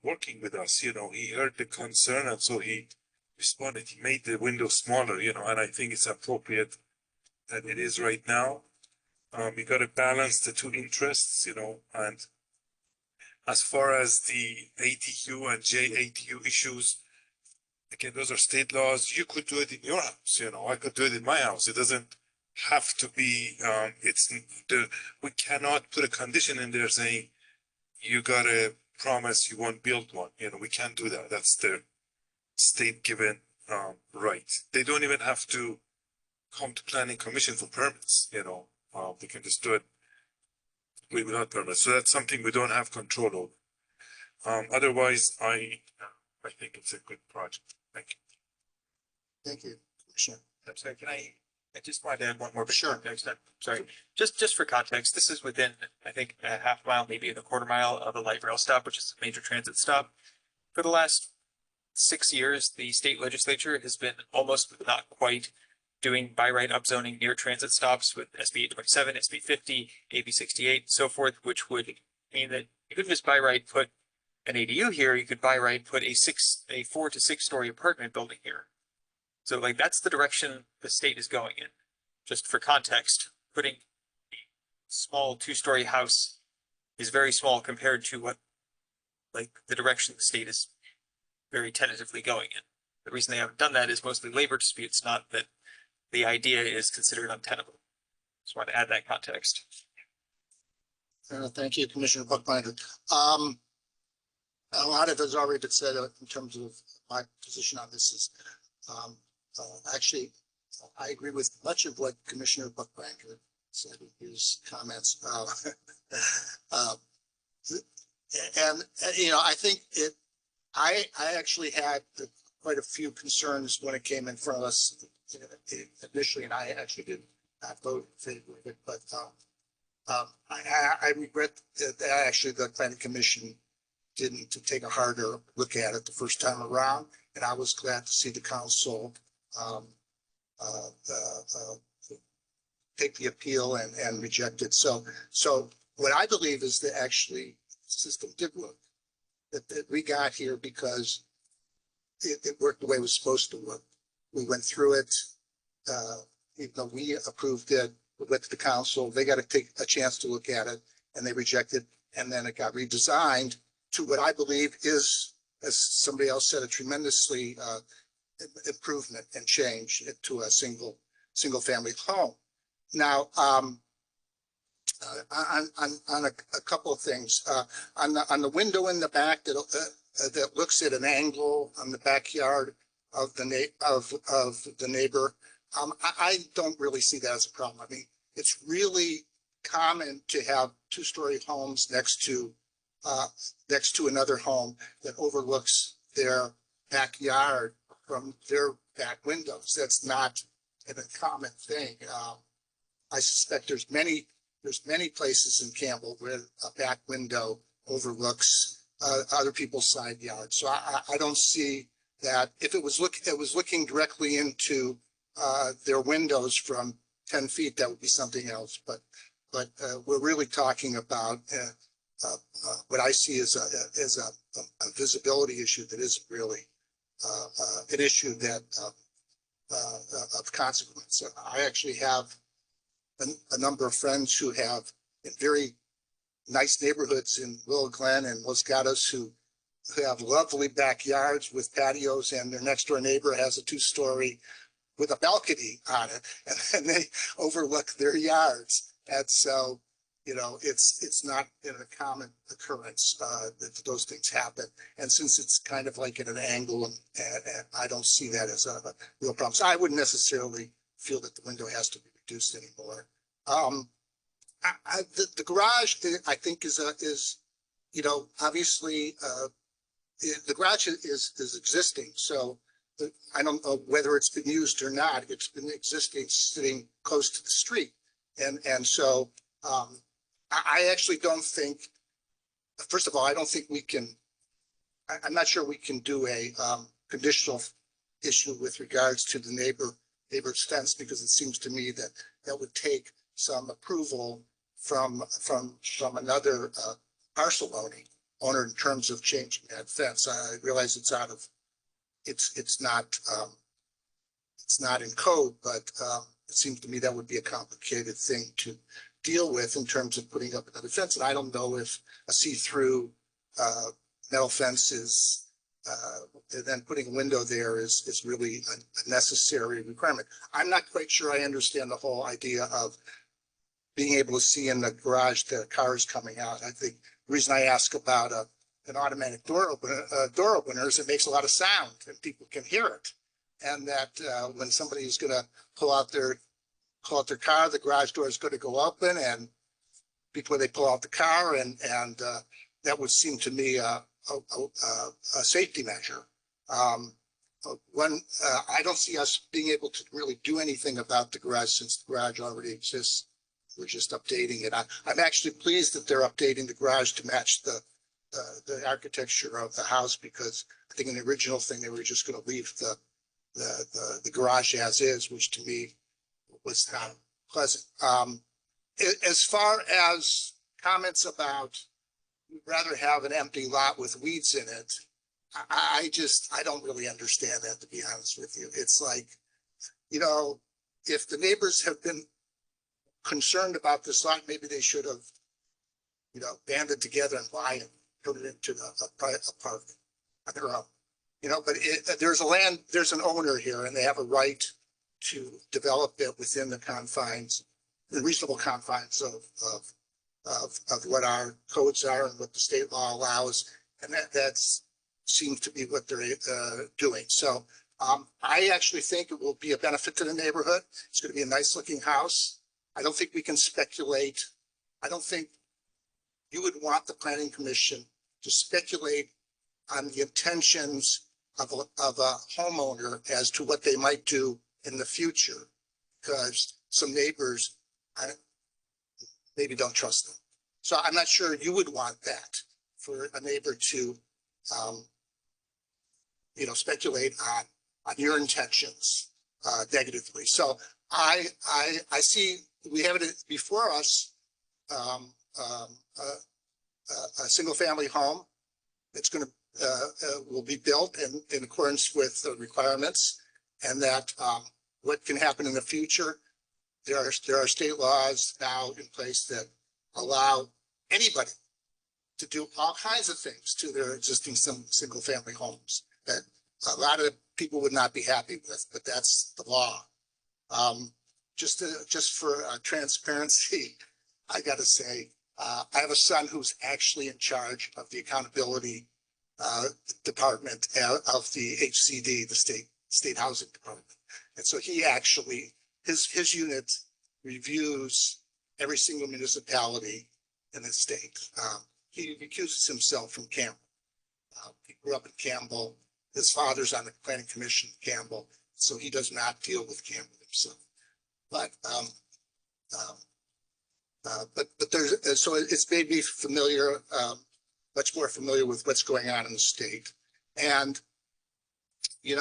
working with us. You know, he heard the concern, and so he responded. He made the window smaller, you know, and I think it's appropriate that it is right now. We got to balance the two interests, you know, and as far as the ADU and JADU issues, again, those are state laws. You could do it in your house, you know, I could do it in my house. It doesn't have to be, we cannot put a condition in there saying, you gotta promise you won't build one. You know, we can't do that. That's their state given right. They don't even have to come to planning commission for permits, you know. They can just do it without permits. So that's something we don't have control over. Otherwise, I think it's a good project. Thank you. Thank you, Commissioner. I'm sorry, I just wanted to add one more bit of Sure. context. I'm sorry, just for context, this is within, I think, a half mile, maybe a quarter mile of a light rail stop, which is a major transit stop. For the last 6 years, the state legislature has been almost, but not quite, doing by right upzoning near transit stops with SB 827, SB 50, AB 68, so forth, which would mean that you could just by right put an ADU here, you could by right put a 4 to 6 story apartment building here. So like that's the direction the state is going in. Just for context, putting a small 2-story house is very small compared to what like the direction the state is very tentatively going in. The reason they haven't done that is mostly labor disputes, not that the idea is considered untenable. Just wanted to add that context. Thank you, Commissioner Buckbinder. A lot of it has already been said in terms of my position on this is, actually, I agree with much of what Commissioner Buckbinder said in his comments. And you know, I think I actually had quite a few concerns when it came in front of us initially, and I actually did not vote in favor of it, but I regret that actually the planning commission didn't take a harder look at it the first time around, and I was glad to see the council take the appeal and reject it. So what I believe is that actually the system did work, that we got here because it worked the way it was supposed to work. We went through it, even though we approved it, we went to the council, they got to take a chance to look at it, and they rejected, and then it got redesigned to what I believe is, as somebody else said, a tremendously improvement and change to a single family home. Now, on a couple of things, on the window in the back that looks at an angle on the backyard of the neighbor, I don't really see that as a problem. I mean, it's really common to have 2-story homes next to another home that overlooks their backyard from their back windows. That's not a common thing. I suspect there's many places in Campbell where a back window overlooks other people's side yards. So I don't see that. If it was looking directly into their windows from 10 feet, that would be something else. But we're really talking about what I see as a visibility issue that isn't really an issue that of consequence. I actually have a number of friends who have in very nice neighborhoods in Willow Glen and Los Gatos who have lovely backyards with patios, and their next door neighbor has a 2-story with a balcony on it, and they overlook their yards. And so, you know, it's not a common occurrence that those things happen. And since it's kind of like at an angle, and I don't see that as a real problem. So I wouldn't necessarily feel that the window has to be reduced anymore. The garage, I think, is you know, obviously the garage is existing. So I don't know whether it's been used or not. It's been existing, sitting close to the street. And so, I actually don't think, first of all, I don't think we can, I'm not sure we can do a, conditional issue with regards to the neighbor's fence, because it seems to me that that would take some approval from another, parcel owner in terms of changing that fence. I realize it's out of, it's not in code, but it seems to me that would be a complicated thing to deal with in terms of putting up another fence. And I don't know if a see-through metal fence is, then putting a window there is really a necessary requirement. I'm not quite sure I understand the whole idea of being able to see in the garage the cars coming out. I think the reason I ask about an automatic door opener is it makes a lot of sound and people can hear it. And that when somebody is going to pull out their car, the garage door is going to go open and before they pull out the car, and that would seem to me a safety measure. I don't see us being able to really do anything about the garage since the garage already exists. We're just updating it. I'm actually pleased that they're updating the garage to match the architecture of the house, because I think in the original thing they were just going to leave the garage as is, which to me was not pleasant. As far as comments about we'd rather have an empty lot with weeds in it, I don't really understand that, to be honest with you. It's like, if the neighbors have been concerned about this lot, maybe they should have, banded together and buy it, put it into a park on their own. But there's an owner here and they have a right to develop it within the reasonable confines of what our codes are and what the state law allows. And that seems to be what they're doing. So I actually think it will be a benefit to the neighborhood. It's going to be a nice looking house. I don't think we can speculate. I don't think you would want the planning commission to speculate on the intentions of a homeowner as to what they might do in the future, because some neighbors maybe don't trust them. So I'm not sure you would want that for a neighbor to, speculate on your intentions negatively. So I see we have it before us, a single family home that's going to will be built in accordance with the requirements, and that what can happen in the future. There are state laws now in place that allow anybody to do all kinds of things to their existing single family homes that a lot of people would not be happy with, but that's the law. Just for transparency, I got to say, I have a son who's actually in charge of the accountability department of the HCD, the state housing department. And so he actually, his unit reviews every single municipality in the state. He recuses himself from Campbell. He grew up in Campbell. His father's on the planning commission in Campbell, so he does not deal with Campbell himself. But there's, so it's made me familiar, much more familiar with what's going on in the state. And, you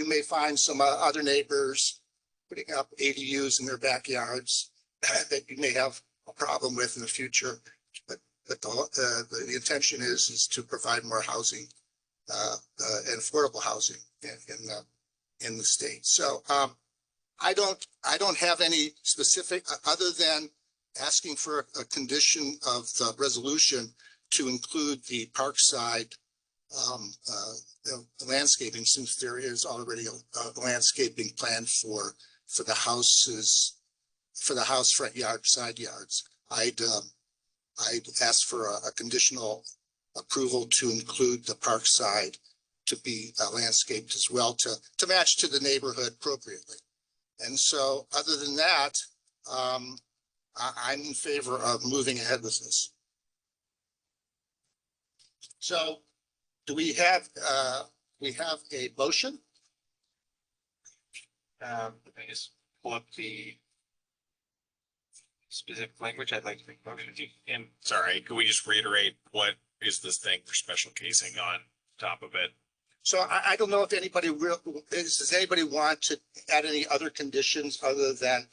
may find some other neighbors putting up ADUs in their backyards that you may have a problem with in the future. But the intention is to provide more housing and affordable housing in the state. So I don't have any specific other than asking for a condition of the resolution to include the Parkside landscaping, since there is already a landscaping plan for the houses, for the house front yard, side yards. I'd ask for a conditional approval to include the Parkside to be landscaped as well, to match to the neighborhood appropriately. And so other than that, I'm in favor of moving ahead with this. So do we have we have a motion. Let me just pull up the specific language I'd like to make a motion to. And sorry, could we just reiterate what is this thing for special casing on top of it? So I don't know if anybody does anybody want to add any other conditions other than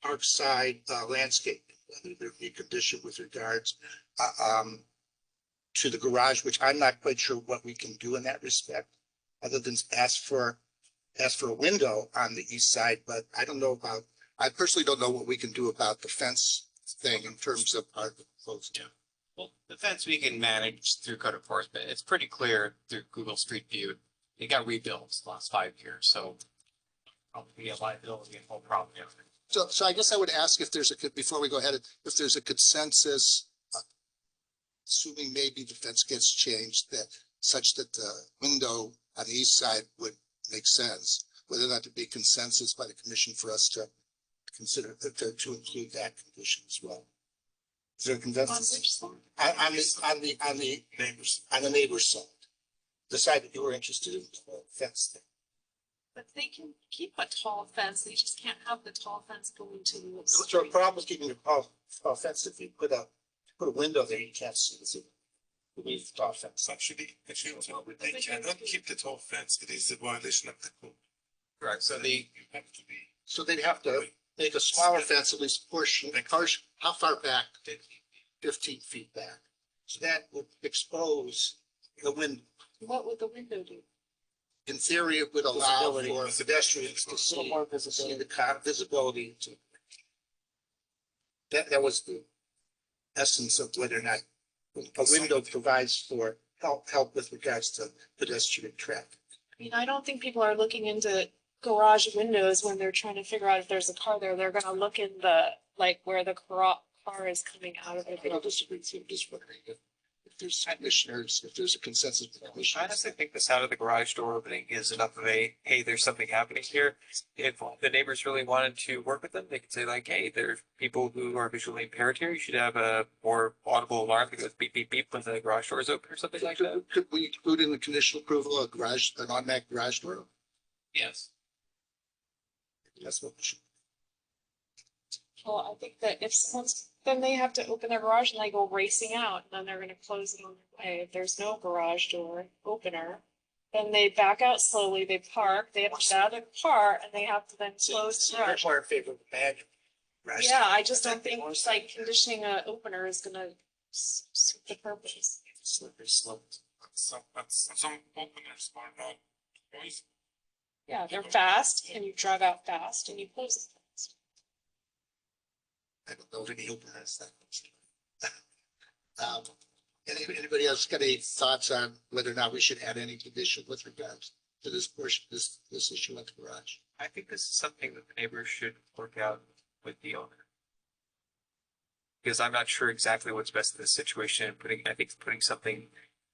Parkside landscape? Whether there be a condition with regards to the garage, which I'm not quite sure what we can do in that respect, other than ask for a window on the east side, but I don't know about, I personally don't know what we can do about the fence thing in terms of our proposal. Well, the fence we can manage through code enforcement. It's pretty clear through Google Street View. It got rebuilt the last 5 years, so probably be a liability and whole problem. So I guess I would ask if there's before we go ahead, if there's a consensus, assuming maybe the fence gets changed, that such that the window on the east side would make sense, whether or not to be consensus by the commission for us to consider to include that condition as well. Is there a consensus? On the neighbor's side, the side that you were interested in the fence there. But they can keep a tall fence, they just can't have the tall fence go into the So a problem with keeping the tall fence, if you put a window there, you can't see the tall fence. Actually, they cannot keep the tall fence. It is a violation of the code. Correct. So So they'd have to make a smaller fence, at least portion, how far back? 15 feet back. So that would expose the window. What would the window do? In theory, it would allow Visibility. for pedestrians to see the visibility to. That was the essence of whether or not a window provides for help with regards to pedestrian traffic. I mean, I don't think people are looking into garage windows when they're trying to figure out if there's a car there. They're gonna look in the, like, where the car is coming out of it. I don't disagree with you, just wondering if there's commissioners, if there's a consensus with the I commissioners. honestly think the sound of the garage door opening is enough of a, hey, there's something happening here. If the neighbors really wanted to work with them, they could say like, hey, there's people who are visually impaired here. You should have a more audible alarm that goes beep, beep, beep when the garage door is open or something like that. Could we include in the conditional approval an automatic garage door? Yes. That's what we should. Well, I think that if someone's, then they have to open their garage and they go racing out, and then they're gonna close it on their way. If there's no garage door opener, then they back out slowly, they park, they have to get out of the car, and they have to then close the garage. More in favor of manual. Yeah, I just don't think like conditioning a opener is gonna suit the purpose. Slippery slope. Some openers are not noisy. Yeah, they're fast, and you drive out fast, and you close it fast. I don't know if any openers that. Anybody else got any thoughts on whether or not we should add any condition with regards to this portion, this issue at the garage? I think this is something that the neighbors should work out with the owner. Because I'm not sure exactly what's best in this situation. I think putting something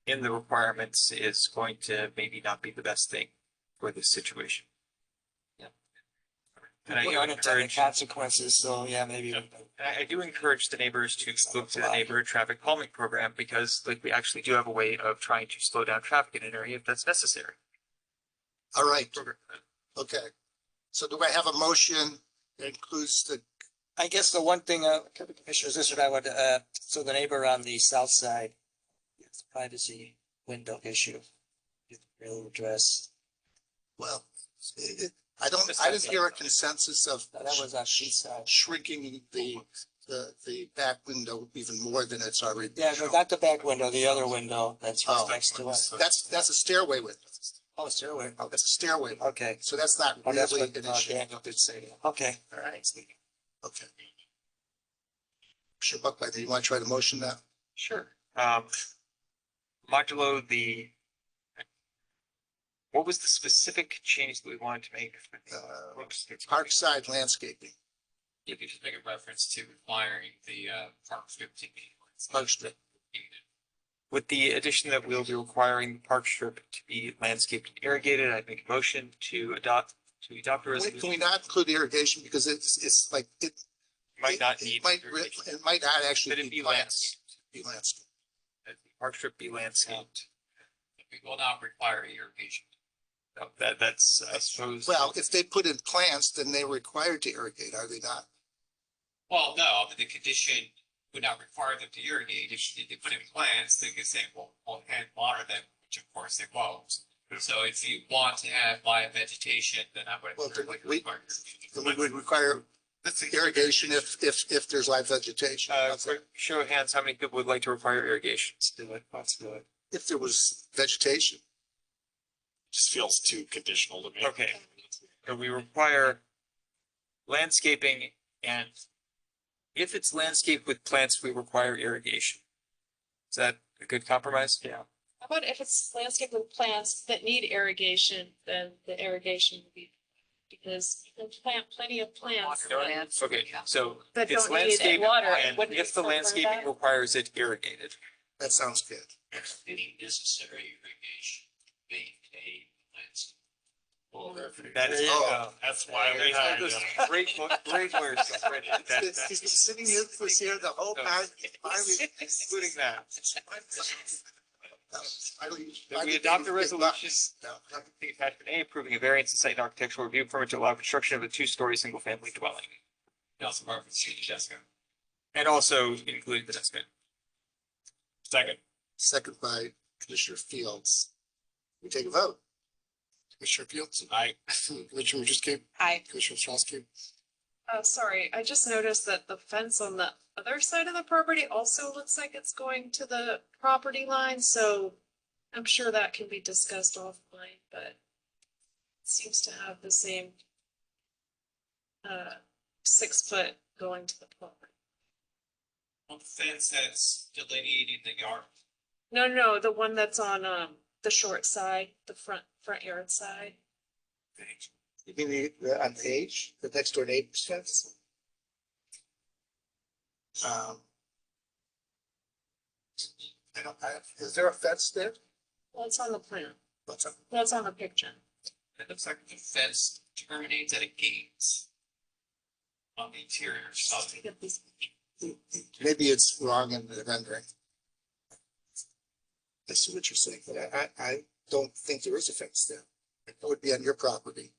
in the requirements is going to maybe not be the best thing for this situation. Yeah. And I do Unintended encourage, consequences, so yeah, maybe. I do encourage the neighbors to look to the neighborhood traffic calming program because like we actually do have a way of trying to slow down traffic in an area if that's necessary. All right. Okay. So do I have a motion that includes the, I guess the one thing, Commissioners, this is what I would, so the neighbor on the south side, yes, privacy window issue. Really address. well, I didn't hear a consensus of That was on east side. shrinking the back window even more than it's already. Yeah, but not the back window, the other window that's right Oh. next to us. That's a stairway window. Oh, stairway. Oh, that's a stairway. Okay. So that's not Oh, that's really what an issue. Daniel did say. Okay. All right. Okay. Sure, Buckby, do you want to try to motion that? Sure. Modulo what was the specific change that we wanted to make? Parkside landscaping. You could just make a reference to requiring the park strip to be. Park strip. With the addition that we'll be requiring the park strip to be landscaped and irrigated, I'd make a motion to adopt a Can resolution. we not include irrigation because it's like, it Might not need. it might not actually That it be be plants. landscaped. Be landscaped. That the park strip be landscaped. We will not require irrigation. That's, I suppose. Well, if they put in plants, then they're required to irrigate, are they not? Well, no, but the condition would not require them to irrigate. If they put in plants, they could say, well, we'll hand water them, which of course they won't. So if you want to have live vegetation, then I would. Well, we would require irrigation if there's live vegetation. For show of hands, how many people would like to require irrigation? Let's do it. If there was vegetation. Just feels too conditional to me. Okay, so we require landscaping, and if it's landscape with plants, we require irrigation. Is that a good compromise? Yeah. How about if it's landscape with plants that need irrigation, then the irrigation would be, because you can plant plenty of plants. Okay, so That it's don't need landscape, water, and wouldn't if the it require landscaping that? requires it irrigated. That sounds good. Any necessary irrigation, maintain landscape. That is, That's why we hired him. great words. He's been sitting here for here the whole time. Including that. I We adopt the resolution. Attachment A, approving a variance in site and architectural review permit to allow construction of a two-story single-family dwelling. Council Marvin, Jessica. And also including the Jessica. Second. Second by Commissioner Fields. We take a vote. Commissioner Fields. Aye. Commissioner Majewski. Aye. Commissioner Ostrowski. Sorry, I just noticed that the fence on the other side of the property also looks like it's going to the property line, so I'm sure that can be discussed offline, but it seems to have the same 6 foot going to the property. On the fence that's delineating the yard. No, the one that's on the short side, the front yard side. You mean the on page, the next door neighbor's fence? Is there a fence there? Well, it's on the plan. What's up? That's on the picture. It looks like the fence terminates at a gate. On the interior side. Maybe it's wrong in the rendering. I see what you're saying, but I don't think there is a fence there. It would be on your property.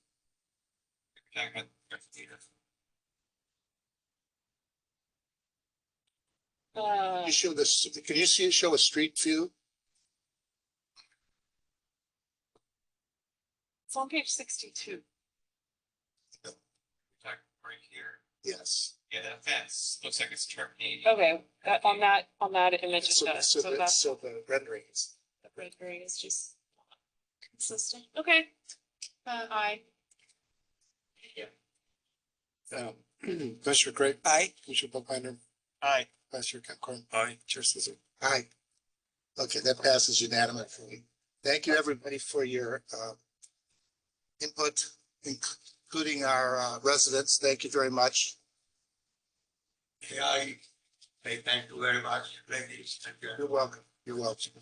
You show this, can you show a street view? It's on page 62. Right here. Yes. Yeah, that fence looks like it's terminating. Okay, on that image it So, does. so So the, that's so the rendering is. the rendering is just consistent. Okay. Aye. Commissioner Craig. Aye. Commissioner Bookbinder. Aye. Vice Chair Capcorn. Aye. Chair Scissor. Aye. Okay, that passes unanimously. Thank you, everybody, for your input, including our residents. Thank you very much. Yeah, I say thank you very much, ladies. You're welcome. You're welcome.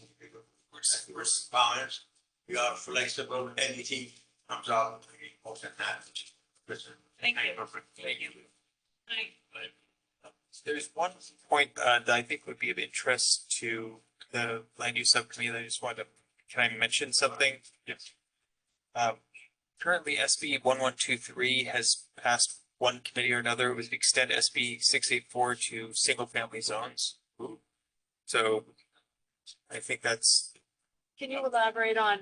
We're responders. We are flexible. Anything comes up, we post an average. Thank you. Thank you. There's one point that I think would be of interest to the land use subcommittee that I just wanted to, can I mention something? Yes. Currently SB 1123 has passed one committee or another. It was to extend SB 684 to single family zones. So I think that's. Can you elaborate on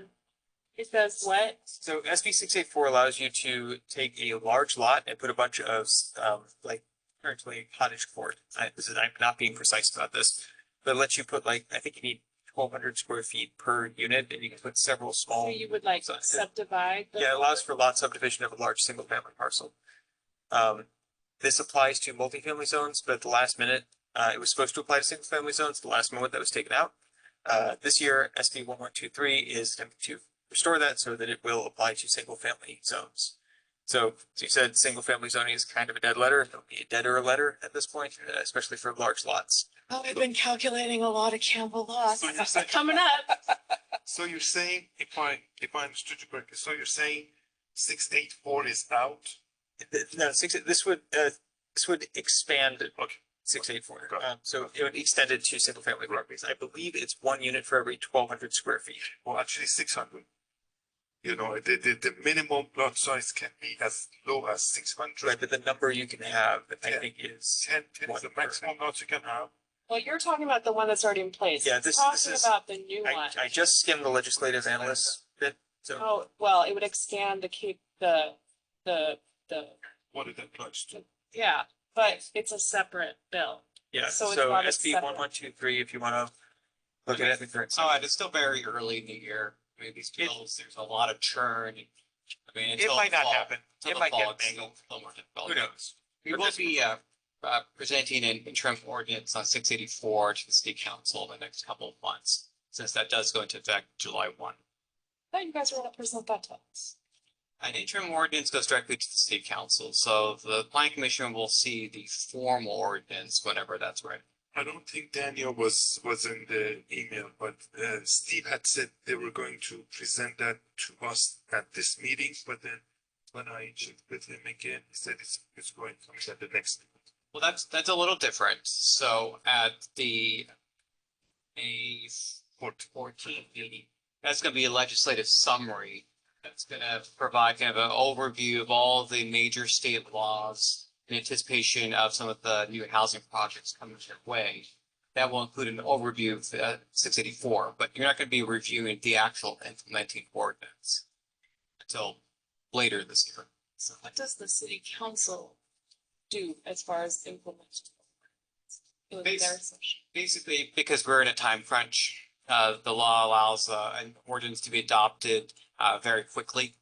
it does what? So SB 684 allows you to take a large lot and put a bunch of like currently cottage court. I'm not being precise about this, but it lets you put like, I think you need 1,200 square feet per unit, and you can put several small. So you would like subdivide? Yeah, it allows for lot subdivision of a large single family parcel. This applies to multifamily zones, but at the last minute, it was supposed to apply to single family zones. The last moment that was taken out. This year, SB 1123 is attempting to restore that so that it will apply to single family zones. So, as you said, single family zoning is kind of a dead letter. It'll be a deader letter at this point, especially for large lots. Oh, I've been calculating a lot of Campbell lots. So you said- Coming up. So you're saying, if I understood you correctly, so you're saying 684 is out? No, this would expand 684. So it would extend it to single family properties. I believe it's 1 unit for every 1,200 square feet. Well, actually 600. You know, the minimum lot size can be as low as 600. Right, but the number you can have, I think is 10 is the maximum lot you can have. Well, you're talking about the one that's already in place. Yeah, It's this talking is- about the new one. I just skimmed the legislative analyst bit, so. Oh, well, it would expand the What it applies to. yeah, but it's a separate bill. Yeah, So it's so not a SB separate- 1123, if you wanna look at it. Oh, and it's still very early in the year. I mean, these bills, there's a lot of churn. I mean, It until might the not fall- happen. until It the might fall, get it's mangled. a little more difficult. Who knows? We But will this- be presenting an interim ordinance on 684 to the city council in the next couple of months, since that does go into effect July 1. I thought you guys were gonna present that to us. An interim ordinance goes directly to the city council, so the planning commission will see the formal ordinance whenever that's ready. I don't think Daniel was in the email, but Steve had said they were going to present that to us at this meeting, but then when I checked with him again, he said it's going to be at the next meeting. Well, that's a little different. So at the May 14th meeting, that's going to be a legislative summary. That's going to provide kind of an overview of all the major state laws in anticipation of some of the new housing projects coming your way. That will include an overview of 684, but you're not going to be reviewing the actual implementing ordinance until later this year. So what does the city council do as far as implementing? It was their session. Basically, because we're in a time crunch, the law allows an ordinance to be adopted very quickly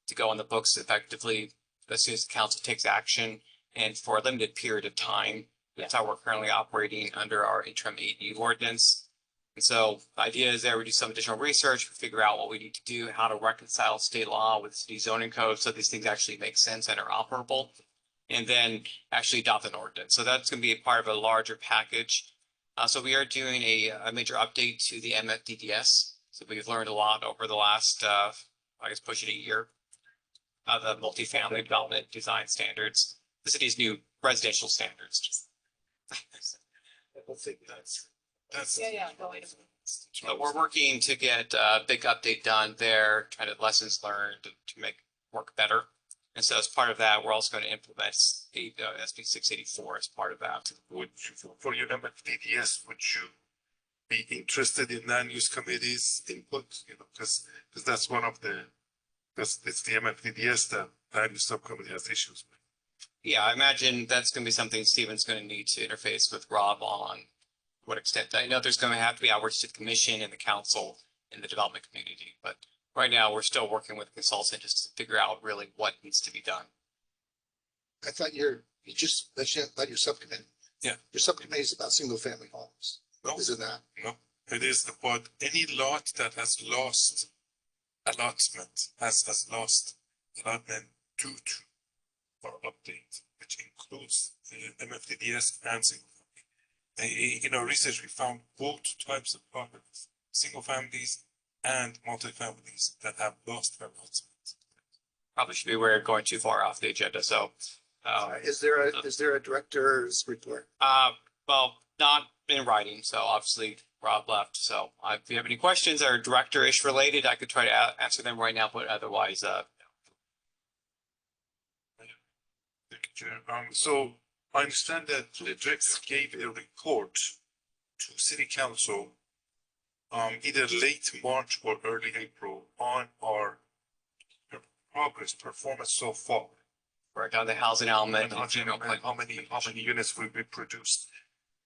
to go on the books effectively as soon as the council takes action and for a limited period of time. That's how we're currently operating under our interim ADU ordinance. And so the idea is that we do some additional research, figure out what we need to do, how to reconcile state law with city zoning code so these things actually make sense and are operable, and then actually adopt an ordinance. So that's going to be a part of a larger package. So we are doing a major update to the MFDDS. So we've learned a lot over the last, I guess, pushing a year. The multifamily development design standards, the city's new residential standards. I think that's Yeah, go ahead. But we're working to get a big update done there, trying to lessons learned to make work better. And so as part of that, we're also going to implement SB 684 as part of that. Would you, for your MFDDS, would you be interested in land use committees input? You know, because that's one of the, it's the MFDDS that land use subcommittee has issues with. Yeah, I imagine that's going to be something Stephen's going to need to interface with Rob on what extent. I know there's going to have to be outreach to the commission and the council and the development community, but right now we're still working with a consultant just to figure out really what needs to be done. I thought you just mentioned about your subcommittee. Yeah. Your subcommittee is about single family homes. No. Isn't that? No, it is about any lot that has lost allotment, has lost allotment due to or update, which includes the MFDDS and single family. In our research, we found both types of properties, single families and multifamilies that have lost their allotment. Probably should be aware of going too far off the agenda, so. Is there a director's report? Well, not in writing, so obviously Rob left, so if you have any questions that are director-ish related, I could try to answer them right now, but otherwise, So I understand that the director gave a report to city council either late March or early April on our progress performance so far. Work on the housing element and general plan. how many units will be produced.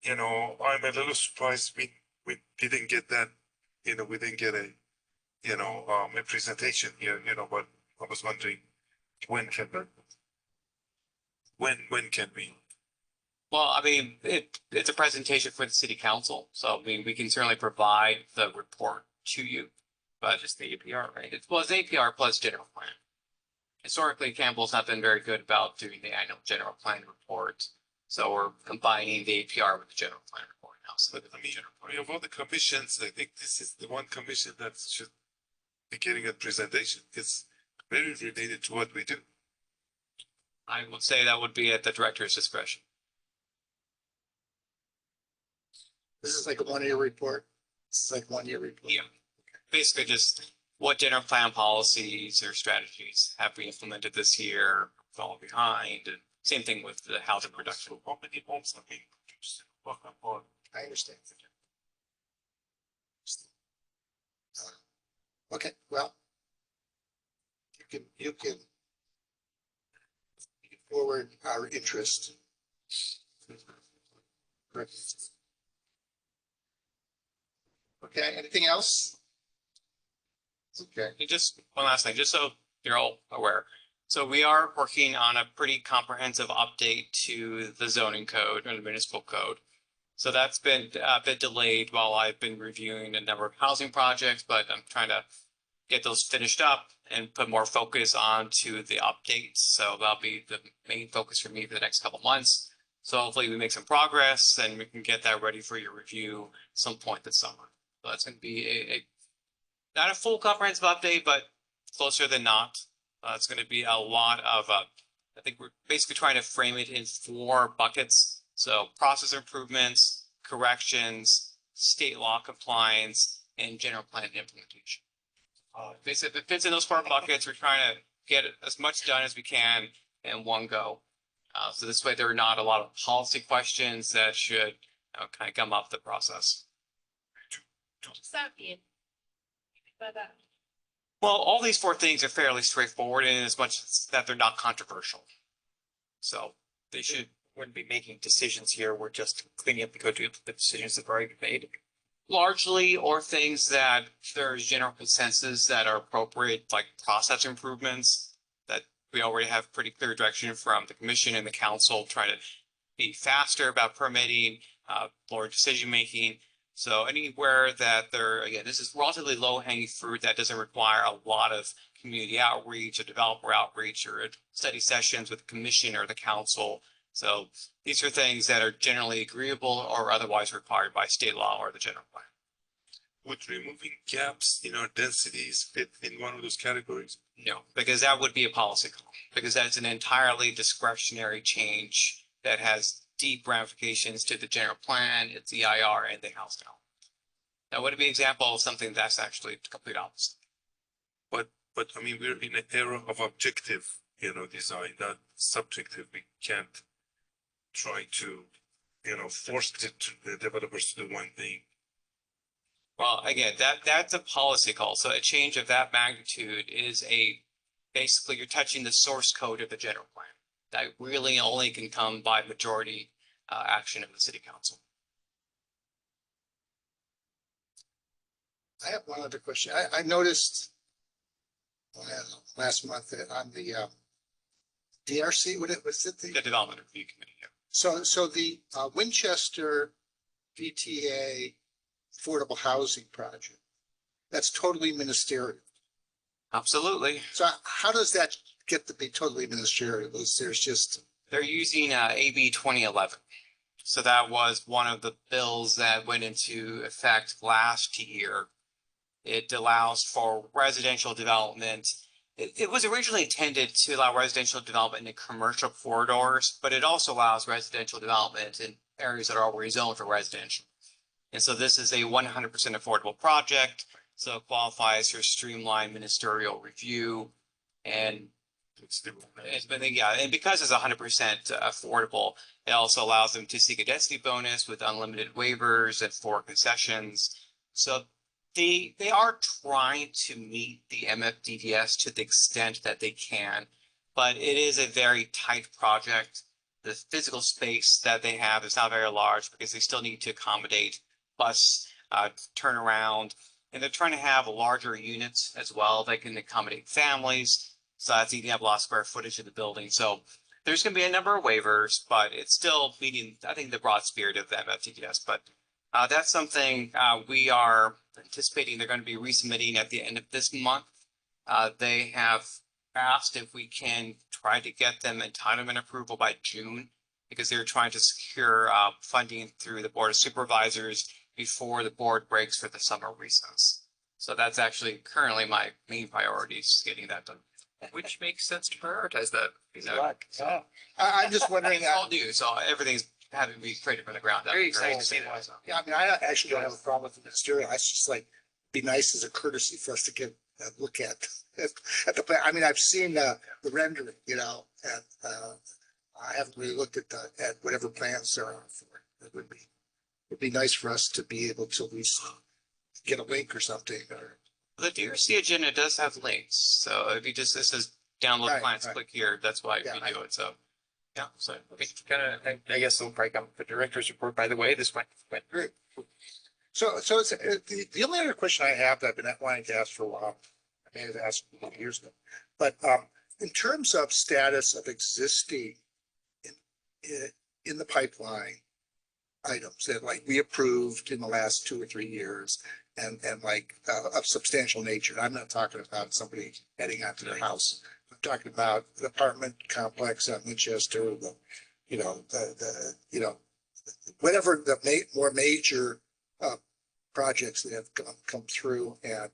You know, I'm a little surprised we didn't get that, we didn't get a presentation here, but I was wondering when can we? Well, I mean, it's a presentation for the city council, so I mean, we can certainly provide the report to you, but it's the APR, right? It's APR plus general plan. Historically, Campbell's not been very good about doing the annual general plan report, so we're combining the APR with the general plan report now. So Of all the commissions, I think this is the one commission that should be getting a presentation. It's very related to what we do. I would say that would be at the director's discretion. This is like a 1 year report. This is like 1 year report. Yeah. Basically just what general plan policies or strategies have we implemented this year, fallen behind, and same thing with the housing production. I understand. Okay, well. You can forward our interest. Okay, anything else? Okay. And just one last thing, just so you're all aware. So we are working on a pretty comprehensive update to the zoning code or the municipal code. So that's been a bit delayed while I've been reviewing a number of housing projects, but I'm trying to get those finished up and put more focus onto the updates. So that'll be the main focus for me for the next couple months. So hopefully we make some progress and we can get that ready for your review some point this summer. So that's going to be a not a full comprehensive update, but closer than not. It's going to be a lot of, I think we're basically trying to frame it in 4 buckets. So process improvements, corrections, state law compliance, and general plan implementation. Basically, if it fits in those 4 buckets, we're trying to get as much done as we can in one go. So this way, there are not a lot of policy questions that should kind of gum up the process. What does that mean? By that? Well, all these 4 things are fairly straightforward in as much as that they're not controversial. So they wouldn't be making decisions here. We're just cleaning up the code to the decisions that have already been made. Largely, or things that there's general consensus that are appropriate, like process improvements that we already have pretty clear direction from the commission and the council, trying to be faster about permitting, lower decision making. So anywhere that again, this is relatively low hanging fruit that doesn't require a lot of community outreach or developer outreach or study sessions with the commission or the council. So these are things that are generally agreeable or otherwise required by state law or the general plan. Would removing gaps in our densities fit in one of those categories? No, because that would be a policy call, because that's an entirely discretionary change that has deep ramifications to the general plan, its EIR, and the house now. That would be an example of something that's actually the complete opposite. But I mean, we're in an era of objective, design, not subjective. We can't try to, force the developers to do one thing. Well, again, that's a policy call. So a change of that magnitude is basically you're touching the source code of the general plan. That really only can come by majority action of the city council. I have one other question. I noticed last month that on the DRC, was it The Development Review Committee. Yeah. So the Winchester VTA affordable housing project, that's totally ministerial. Absolutely. So how does that get to be totally ministerial? They're using AB 2011. So that was one of the bills that went into effect last year. It allows for residential development. It was originally intended to allow residential development in commercial corridors, but it also allows residential development in areas that are already zoned for residential. And so this is a 100% affordable project. So it qualifies for streamlined ministerial review. And because it's 100% affordable, it also allows them to seek a density bonus with unlimited waivers and 4 concessions. So they are trying to meet the MFDDS to the extent that they can, but it is a very tight project. The physical space that they have is not very large because they still need to accommodate bus turnaround, and they're trying to have larger units as well that can accommodate families. So that's eating up a lot of square footage of the building. So there's going to be a number of waivers, but it's still meeting, I think, the broad spirit of the MFDDS. But that's something we are anticipating they're going to be resubmitting at the end of this month. They have asked if we can try to get them entitlement approval by June, because they're trying to secure funding through the Board of Supervisors before the board breaks for the summer recess. So that's actually currently my main priority, is getting that done. Which makes sense to prioritize that. So I'm just wondering. It's all new, so everything's having to be created from the ground up. Very excited cool. to see that. Yeah, I mean, I actually don't have a problem with the ministerial. I just be nice as a courtesy for us to get look at the plan. I mean, I've seen the rendering, you know, and I haven't really looked at whatever plans there are for it. It'd be nice for us to be able to at least get a link or something. Or The DRC agenda does have links, so if you just, this is download Right, plans, right. click here, that's why Yeah, we do it, so. Yeah, so. I guess it'll probably come with the director's report, by the way, this went Great. So it's, the only other question I have that I've been wanting to ask for a while, I may have asked years ago, but in terms of status of existing in the pipeline items that like we approved in the last 2 or 3 years and like of substantial nature. I'm not talking about somebody heading out to their house. I'm talking about the apartment complex on Winchester, the whatever the more major projects that have come through. And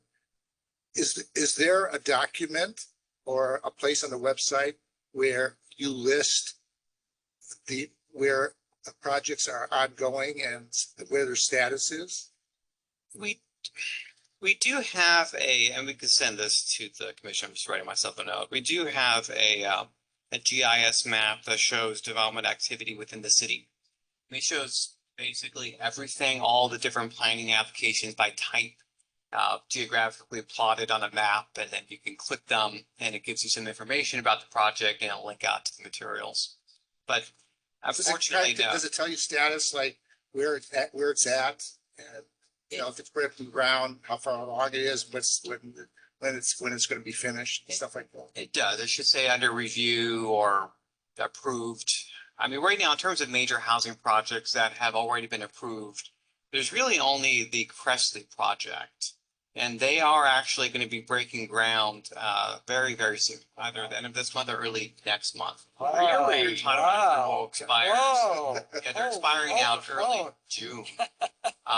is there a document or a place on the website where you list where the projects are ongoing and where their status is? We do have and we can send this to the commission, I'm just writing myself a note. We do have a GIS map that shows development activity within the city. It shows basically everything, all the different planning applications by type, geographically plotted on a map, and then you can click them and it gives you some information about the project and it'll link out to the materials. But unfortunately, Does it tell you status, like where it's at? And, you know, if it's put up in the ground, how far along it is, when it's going to be finished and stuff like that? It does. It should say under review or approved. I mean, right now, in terms of major housing projects that have already been approved, there's really only the Cressley project. And they are actually going to be breaking ground very, very soon, either at the end of this month or early next month. Their entitlement expires. Yeah, they're expiring out early June.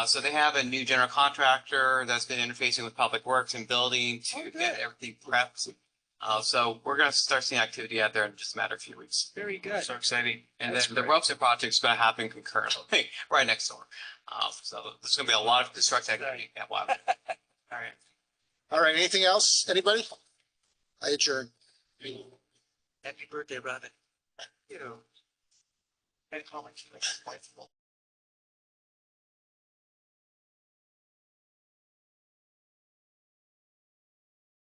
So they have a new general contractor that's been interfacing with Public Works and Building to get everything prepped. So we're going to start seeing activity out there in just a matter of a few weeks. very good. So exciting. And then the Robeson project is going to happen concurrently right next door. So there's going to be a lot of construction activity. Yeah, wow. All right. All right. Anything else? Anybody? I adjourn. Happy birthday, Robin. You know. And how much?